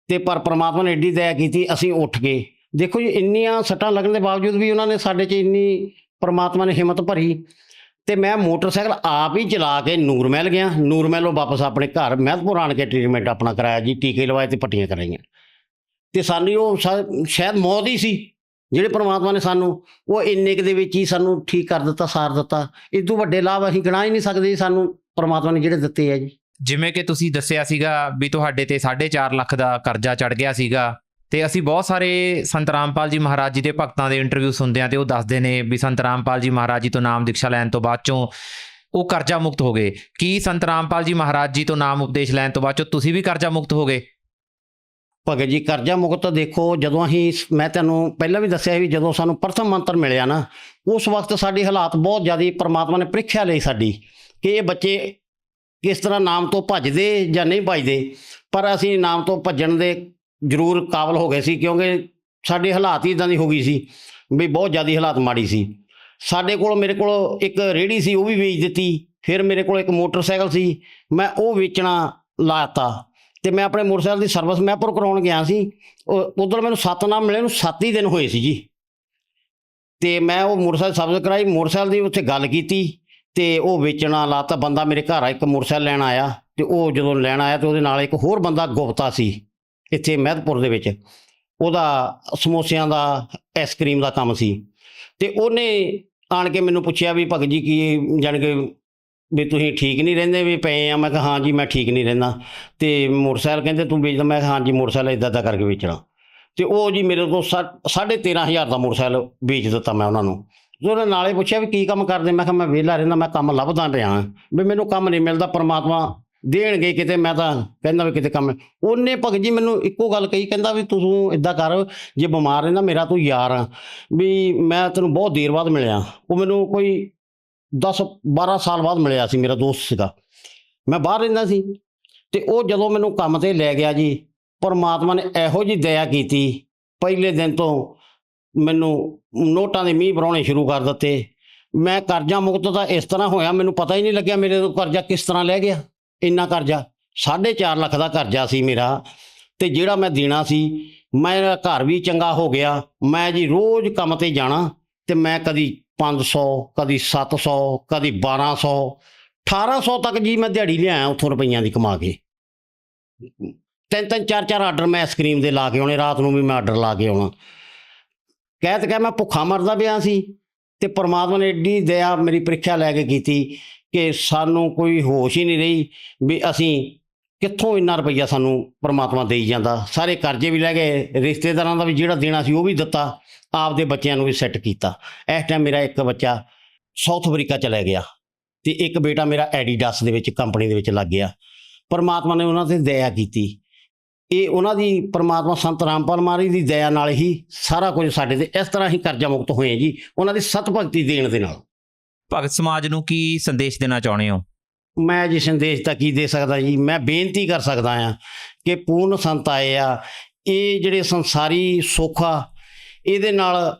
ਤੇ ਪਰ ਪਰਮਾਤਮਾ ਨੇ ਏਡੀ ਦਇਆ ਕੀਤੀ, ਅਸੀਂ ਉੱਠ ਗਏ। ਦੇਖੋ ਜੀ ਇੰਨੀਆਂ ਸੱਟਾਂ ਲੱਗਣ ਦੇ ਬਾਵਜੂਦ ਵੀ ਉਹਨਾਂ ਨੇ ਸਾਡੇ 'ਚ ਇੰਨੀ ਪਰਮਾਤਮਾ ਨੇ ਹਿੰਮਤ ਭਰੀ ਤੇ ਮੈਂ ਮੋਟਰਸਾਈਕਲ ਆਪ ਹੀ ਚਲਾ ਕੇ ਨੂਰਮਹਿਲ ਗਿਆ। ਨੂਰਮਹਿਲੋਂ ਵਾਪਸ ਆਪਣੇ ਘਰ ਮਹਿਤਪੁਰ ਆਣ ਕੇ ਟ੍ਰੀਟਮੈਂਟ ਆਪਣਾ ਕਰਾਇਆ ਜੀ, ਟੀਕੇ ਲਵਾਏ ਤੇ ਪੱਟੀਆਂ ਕਰਾਈਆਂ ਤੇ ਸਾਨੂੰ ਉਹ ਸ਼ਾਇਦ ਮੌਤ ਹੀ ਸੀ ਜਿਹੜੇ ਪ੍ਰਮਾਤਮਾ ਨੇ ਸਾਨੂੰ ਉਹ ਇੰਨੇ ਕੁ ਦੇ ਵਿੱਚ ਹੀ ਸਾਨੂੰ ਠੀਕ ਕਰ ਦਿੱਤਾ, ਸਾਰ ਦਿੱਤਾ। ਇਦੋਂ ਵੱਡੇ ਲਾਭ ਅਸੀਂ ਗਿਣਾ ਹੀ ਨਹੀਂ ਸਕਦੇ ਜੀ ਸਾਨੂੰ ਪ੍ਰਮਾਤਮਾ ਨੇ ਜਿਹੜੇ ਦਿੱਤੇ ਆ ਜੀ। ਜਿਵੇਂ ਕਿ ਤੁਸੀਂ ਦੱਸਿਆ ਸੀਗਾ ਵੀ ਤੁਹਾਡੇ ਤੇ 4.5 ਲੱਖ ਦਾ ਕਰਜ਼ਾ ਚੜ ਗਿਆ ਸੀਗਾ, ਤੇ ਅਸੀਂ ਬਹੁਤ ਸਾਰੇ ਸੰਤ ਰਾਮਪਾਲ ਜੀ ਮਹਾਰਾਜ ਜੀ ਦੇ ਭਗਤਾਂ ਦੇ ਇੰਟਰਵਿਊ ਸੁਣਦੇ ਹਾਂ ਤੇ ਉਹ ਦੱਸਦੇ ਨੇ ਵੀ ਸੰਤ ਰਾਮਪਾਲ ਜੀ ਮਹਾਰਾਜ ਜੀ ਤੋਂ ਨਾਮ ਦੀਕਸ਼ਾ ਲੈਣ ਤੋਂ ਬਾਅਦ ਚੋਂ ਉਹ ਕਰਜ਼ਾ ਮੁਕਤ ਹੋ ਗਏ। ਕੀ ਸੰਤ ਰਾਮਪਾਲ ਜੀ ਮਹਾਰਾਜ ਜੀ ਤੋਂ ਨਾਮ ਉਪਦੇਸ਼ ਲੈਣ ਤੋਂ ਬਾਅਦ ਚੋਂ ਤੁਸੀਂ ਵੀ ਕਰਜ਼ਾ ਮੁਕਤ ਹੋ ਗਏ? ਭਗਤ ਜੀ ਕਰਜ਼ਾ ਮੁਕਤ ਦੇਖੋ, ਜਦੋਂ ਅਸੀਂ, ਮੈਂ ਤੁਹਾਨੂੰ ਪਹਿਲਾਂ ਵੀ ਦੱਸਿਆ ਵੀ ਜਦੋਂ ਸਾਨੂੰ ਪ੍ਰਥਮ ਮੰਤਰ ਮਿਲਿਆ ਨਾ, ਉਸ ਵਕਤ ਸਾਡੇ ਹਾਲਾਤ ਬਹੁਤ ਜ਼ਿਆਦਾ ਪਰਮਾਤਮਾ ਨੇ ਪ੍ਰੀਖਿਆ ਲਈ ਸਾਡੀ ਕਿ ਇਹ ਬੱਚੇ ਕਿਸ ਤਰ੍ਹਾਂ ਨਾਮ ਤੋਂ ਭੱਜਦੇ ਜਾਂ ਨਹੀਂ ਭੱਜਦੇ। ਪਰ ਅਸੀਂ ਨਾਮ ਤੋਂ ਭੱਜਣ ਦੇ ਜ਼ਰੂਰ ਕਾਬਲ ਹੋ ਗਏ ਸੀ, ਕਿਉਂਕਿ ਸਾਡੇ ਹਾਲਾਤ ਹੀ ਇੱਦਾਂ ਦੀ ਹੋ ਗਈ ਸੀ ਵੀ ਬਹੁਤ ਜ਼ਿਆਦਾ ਹਾਲਾਤ ਮਾੜੀ ਸੀ। ਸਾਡੇ ਕੋਲ, ਮੇਰੇ ਕੋਲ ਇੱਕ ਰੇਹੜੀ ਸੀ, ਉਹ ਵੀ ਵੇਚ ਦਿੱਤੀ। ਫਿਰ ਮੇਰੇ ਕੋਲ ਇੱਕ ਮੋਟਰਸਾਈਕਲ ਸੀ, ਮੈਂ ਉਹ ਵੇਚਣਾ ਲਾਤਾ। ਤੇ ਮੈਂ ਆਪਣੇ ਮੋਟਰਸਾਈਕਲ ਦੀ ਸਰਵਿਸ ਮੈਪਰ ਕਰਾਉਣ ਗਿਆ ਸੀ। ਉੱਧਰ ਮੈਨੂੰ ਸਤਨਾਮ ਮਿਲੇ ਨੂੰ 7 ਹੀ ਦਿਨ ਹੋਏ ਸੀ ਜੀ। ਤੇ ਮੈਂ ਉਹ ਮੋਟਰਸਾਈਕਲ ਸਰਵਿਸ ਕਰਾਈ, ਮੋਟਰਸਾਈਕਲ ਦੀ ਉੱਥੇ ਗੱਲ ਕੀਤੀ ਤੇ ਉਹ ਵੇਚਣਾ ਲਾਤਾ। ਬੰਦਾ ਮੇਰੇ ਘਰ ਇੱਕ ਮੋਟਰਸਾਈਕਲ ਲੈਣ ਆਇਆ, ਤੇ ਉਹ ਜਦੋਂ ਲੈਣ ਆਇਆ ਤੇ ਉਹਦੇ ਨਾਲ ਇੱਕ ਹੋਰ ਬੰਦਾ ਗੁਪਤਾ ਸੀ ਇੱਥੇ ਮਹਿਤਪੁਰ ਦੇ ਵਿੱਚ, ਉਹਦਾ ਸਮੋਸਿਆਂ ਦਾ, ਆਈਸਕ੍ਰੀਮ ਦਾ ਕੰਮ ਸੀ। ਤੇ ਉਹਨੇ ਆਣ ਕੇ ਮੈਨੂੰ ਪੁੱਛਿਆ ਵੀ ਭਗਤ ਜੀ ਕੀ ਜਾਣੀ ਕਿ ਵੀ ਤੁਸੀਂ ਠੀਕ ਨਹੀਂ ਰਹਿੰਦੇ ਵੀ ਪਏ ਆ? ਮੈਂ ਕਿਹਾ ਹਾਂ ਜੀ ਮੈਂ ਠੀਕ ਨਹੀਂ ਰਹਿੰਦਾ। ਤੇ ਮੋਟਰਸਾਈਕਲ ਕਹਿੰਦੇ ਤੂੰ ਵੇਚਦਾ? ਮੈਂ ਕਿਹਾ ਹਾਂ ਜੀ ਮੋਟਰਸਾਈਕਲ ਇੱਦਾਂ ਇੱਦਾਂ ਕਰਕੇ ਵੇਚਣਾ। ਤੇ ਉਹ ਜੀ ਮੇਰੇ ਤੋਂ 13,500 ਦਾ ਮੋਟਰਸਾਈਕਲ ਵੇਚ ਦਿੱਤਾ ਮੈਂ ਉਹਨਾਂ ਨੂੰ। ਤੇ ਉਹਨੇ ਨਾਲੇ ਪੁੱਛਿਆ ਵੀ ਕੀ ਕੰਮ ਕਰਦੇ? ਮੈਂ ਕਿਹਾ ਮੈਂ ਵਿਹਲਾ ਰਹਿੰਦਾ, ਮੈਂ ਕੰਮ ਲੱਭਦਾ ਪਿਆ ਵੀ ਮੈਨੂੰ ਕੰਮ ਨਹੀਂ ਮਿਲਦਾ, ਪਰਮਾਤਮਾ ਦੇਣਗੇ ਕਿਤੇ, ਮੈਂ ਤਾਂ ਕਹਿੰਦਾ ਵੀ ਕਿਤੇ ਕੰਮ। ਉਹਨੇ ਭਗਤ ਜੀ ਮੈਨੂੰ ਇੱਕੋ ਗੱਲ ਕਹੀ, ਕਹਿੰਦਾ ਵੀ ਤੂੰ ਇੱਦਾਂ ਕਰ, ਜੇ ਬਿਮਾਰ ਰਹਿੰਦਾ, ਮੇਰਾ ਤੂੰ ਯਾਰ ਆ, ਵੀ ਮੈਂ ਤੈਨੂੰ ਬਹੁਤ ਦੇਰ ਬਾਅਦ ਮਿਲਿਆ। ਉਹ ਮੈਨੂੰ ਕੋਈ 10-12 ਸਾਲ ਬਾਅਦ ਮਿਲਿਆ ਸੀ, ਮੇਰਾ ਦੋਸਤ ਸੀਗਾ, ਮੈਂ ਬਾਹਰ ਰਹਿੰਦਾ ਸੀ। ਤੇ ਉਹ ਜਦੋਂ ਮੈਨੂੰ ਕੰਮ ਤੇ ਲੈ ਗਿਆ ਜੀ, ਪਰਮਾਤਮਾ ਨੇ ਇਹੋ ਜਿਹੀ ਦਇਆ ਕੀਤੀ, ਪਹਿਲੇ ਦਿਨ ਤੋਂ ਮੈਨੂੰ ਨੋਟਾਂ ਦੇ ਮੀਂਹ ਵਰਾਉਣੇ ਸ਼ੁਰੂ ਕਰ ਦਿੱਤੇ। ਮੈਂ ਕਰਜ਼ਾ ਮੁਕਤ ਤਾਂ ਇਸ ਤਰ੍ਹਾਂ ਹੋਇਆ, ਮੈਨੂੰ ਪਤਾ ਹੀ ਨਹੀਂ ਲੱਗਿਆ ਮੇਰੇ ਤੋਂ ਕਰਜ਼ਾ ਕਿਸ ਤਰ੍ਹਾਂ ਲੈ ਗਿਆ। ਇੰਨਾ ਕਰਜ਼ਾ 4.5 ਲੱਖ ਦਾ ਕਰਜ਼ਾ ਸੀ ਮੇਰਾ, ਤੇ ਜਿਹੜਾ ਮੈਂ ਦੇਣਾ ਸੀ। ਮੇਰਾ ਘਰ ਵੀ ਚੰਗਾ ਹੋ ਗਿਆ। ਮੈਂ ਜੀ ਰੋਜ਼ ਕੰਮ ਤੇ ਜਾਣਾ, ਤੇ ਮੈਂ ਕਦੀ 500, ਕਦੀ 700, ਕਦੀ 1200, 1800 ਤੱਕ ਜੀ ਮੈਂ ਦਿਹਾੜੀ ਲਿਆਇਆ ਉੱਥੋਂ ਰੁਪਈਆਂ ਦੀ ਕਮਾ ਕੇ। 3-3, 4-4 ਆਰਡਰ ਮੈਂ ਆਈਸਕ੍ਰੀਮ ਦੇ ਲਾ ਕੇ ਆਉਣੇ, ਰਾਤ ਨੂੰ ਵੀ ਮੈਂ ਆਰਡਰ ਲਾ ਕੇ ਆਉਣਾ। ਕਹਿ ਮੈਂ ਭੁੱਖਾ ਮਰਦਾ ਪਿਆ ਸੀ, ਤੇ ਪਰਮਾਤਮਾ ਨੇ ਐਡੀ ਦਇਆ ਮੇਰੀ ਪ੍ਰੀਖਿਆ ਲੈ ਕੇ ਕੀਤੀ ਕਿ ਸਾਨੂੰ ਕੋਈ ਹੋਸ਼ ਹੀ ਨਹੀਂ ਰਹੀ ਵੀ ਅਸੀਂ ਕਿੱਥੋਂ ਇੰਨਾ ਰੁਪਈਆ ਸਾਨੂੰ ਪਰਮਾਤਮਾ ਦੇਈ ਜਾਂਦਾ। ਸਾਰੇ ਕਰਜ਼ੇ ਵੀ ਲੈ ਗਏ, ਰਿਸ਼ਤੇਦਾਰਾਂ ਦਾ ਵੀ ਜਿਹੜਾ ਦੇਣਾ ਸੀ ਉਹ ਵੀ ਦਿੱਤਾ, ਆਪਦੇ ਬੱਚਿਆਂ ਨੂੰ ਵੀ ਸੈੱਟ ਕੀਤਾ। ਇਸ ਟਾਈਮ ਮੇਰਾ ਇੱਕ ਬੱਚਾ ਸਾਊਥ ਅਫਰੀਕਾ ਚਲਾ ਗਿਆ, ਤੇ ਇੱਕ ਬੇਟਾ ਮੇਰਾ ਐਡੀਡਾਸ ਦੇ ਵਿੱਚ ਕੰਪਨੀ ਦੇ ਵਿੱਚ ਲੱਗ ਗਿਆ। ਪਰਮਾਤਮਾ ਨੇ ਉਹਨਾਂ 'ਤੇ ਦਇਆ ਕੀਤੀ। ਇਹ ਉਹਨਾਂ ਦੀ, ਪਰਮਾਤਮਾ ਸੰਤ ਰਾਮਪਾਲ ਮਹਾਰਾਜ ਦੀ ਦਇਆ ਨਾਲ ਹੀ ਸਾਰਾ ਕੁਝ ਸਾਡੇ ਤੇ ਇਸ ਤਰ੍ਹਾਂ ਹੀ ਕਰਜ਼ਾ ਮੁਕਤ ਹੋਏ ਜੀ, ਉਹਨਾਂ ਦੀ ਸਤ ਭਗਤੀ ਦੇਣ ਦੇ ਨਾਲ। ਭਗਤ ਸਮਾਜ ਨੂੰ ਕੀ ਸੰਦੇਸ਼ ਦੇਣਾ ਚਾਹੁੰਦੇ ਹੋ? ਮੈਂ ਜੀ ਸੰਦੇਸ਼ ਤਾਂ ਕੀ ਦੇ ਸਕਦਾ ਜੀ, ਮੈਂ ਬੇਨਤੀ ਕਰ ਸਕਦਾ ਹਾਂ ਕਿ ਪੂਰਨ ਸੰਤ ਆਏ ਆ। ਇਹ ਜਿਹੜੇ ਸੰਸਾਰੀ ਸੁੱਖ ਆ, ਇਹਦੇ ਨਾਲ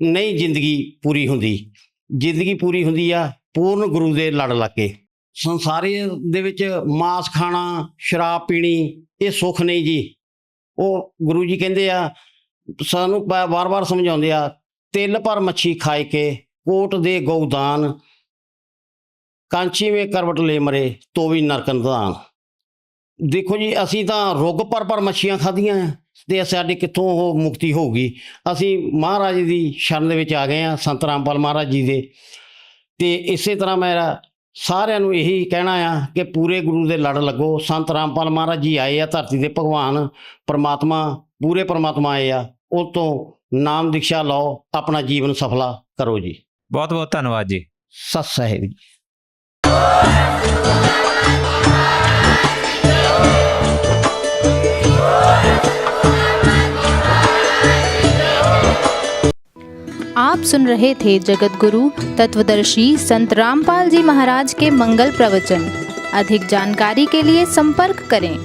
ਨਹੀਂ ਜ਼ਿੰਦਗੀ ਪੂਰੀ ਹੁੰਦੀ। ਜ਼ਿੰਦਗੀ ਪੂਰੀ ਹੁੰਦੀ ਆ ਪੂਰਨ ਗੁਰੂ ਦੇ ਲੜ ਲੱਗ ਕੇ। ਸੰਸਾਰੀ ਦੇ ਵਿੱਚ ਮਾਸ ਖਾਣਾ, ਸ਼ਰਾਬ ਪੀਣੀ, ਇਹ ਸੁੱਖ ਨਹੀਂ ਜੀ। ਉਹ ਗੁਰੂ ਜੀ ਕਹਿੰਦੇ ਆ, ਸਾਨੂੰ ਵਾਰ-ਵਾਰ ਸਮਝਾਉਂਦੇ ਆ, ਤਿਲ ਪਰ ਮੱਛੀ ਖਾਏ ਕੇ ਕੋਟ ਦੇ ਗਊਦਾਨ, ਕਾਂਚੀ ਮੇ ਕਰਵਟ ਲੈ ਮਰੇ ਤੋ ਵੀ ਨਰਕਨ ਦਾਨ। ਦੇਖੋ ਜੀ, ਅਸੀਂ ਤਾਂ ਰੁੱਗ ਪਰ ਮੱਛੀਆਂ ਖਾਧੀਆਂ ਆ, ਤੇ ਸਾਡੀ ਕਿੱਥੋਂ ਉਹ ਮੁਕਤੀ ਹੋਊਗੀ। ਅਸੀਂ ਮਹਾਰਾਜ ਦੀ ਸ਼ਰਨ ਦੇ ਵਿੱਚ ਆ ਗਏ ਆ, ਸੰਤ ਰਾਮਪਾਲ ਮਹਾਰਾਜ ਜੀ ਦੇ। ਤੇ ਇਸੇ ਤਰ੍ਹਾਂ ਮੇਰਾ ਸਾਰਿਆਂ ਨੂੰ ਇਹੀ ਕਹਿਣਾ ਆ ਕਿ ਪੂਰੇ ਗੁਰੂ ਦੇ ਲੜ ਲੱਗੋ। ਸੰਤ ਰਾਮਪਾਲ ਮਹਾਰਾਜ ਜੀ ਆਏ ਆ ਧਰਤੀ ਦੇ, ਭਗਵਾਨ ਪਰਮਾਤਮਾ, ਪੂਰੇ ਪਰਮਾਤਮਾ ਆਏ ਆ, ਉਹ ਤੋਂ ਨਾਮ ਦੀਕਸ਼ਾ ਲਓ, ਆਪਣਾ ਜੀਵਨ ਸਫਲਾ ਕਰੋ ਜੀ। ਬਹੁਤ ਬਹੁਤ ਧੰਨਵਾਦ ਜੀ। ਸਤਿ ਸਾਹਿਬ ਜੀ। आप सुन रहे थे जगत गुरु तत्वदर्शी संत रामपाल जी महाराज के मंगल प्रवचन। अधिक जानकारी के लिए संपर्क करें।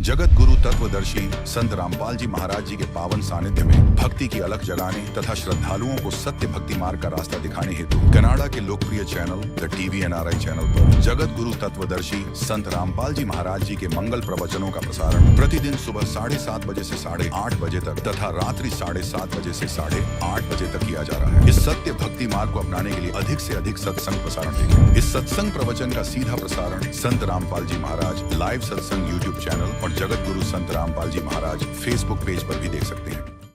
जगत गुरु तत्वदर्शी संत रामपाल जी महाराज जी के पावन सानिध्य में भक्ति की अलख जगाने तथा श्रद्धालुओं को सत्य भक्ति मार्ग का रास्ता दिखाने हेतु कनाडा के लोकप्रिय channel the TV NRI channel पर जगत गुरु तत्वदर्शी संत रामपाल जी महाराज जी के मंगल प्रवचनों का प्रसारण प्रतिदिन सुबह 7:30 बजे से 8:30 बजे तक तथा रात्रि 7:30 बजे से 8:30 बजे तक किया जा रहा है। इस सत्य भक्ति मार्ग को अपनाने के लिए अधिक से अधिक सत्संग प्रसारण देखें। इस सत्संग प्रवचन का सीधा प्रसारण संत रामपाल जी महाराज लाइव सत्संग YouTube चैनल और जगत गुरु संत रामपाल जी महाराज Facebook पेज पर भी देख सकते हैं।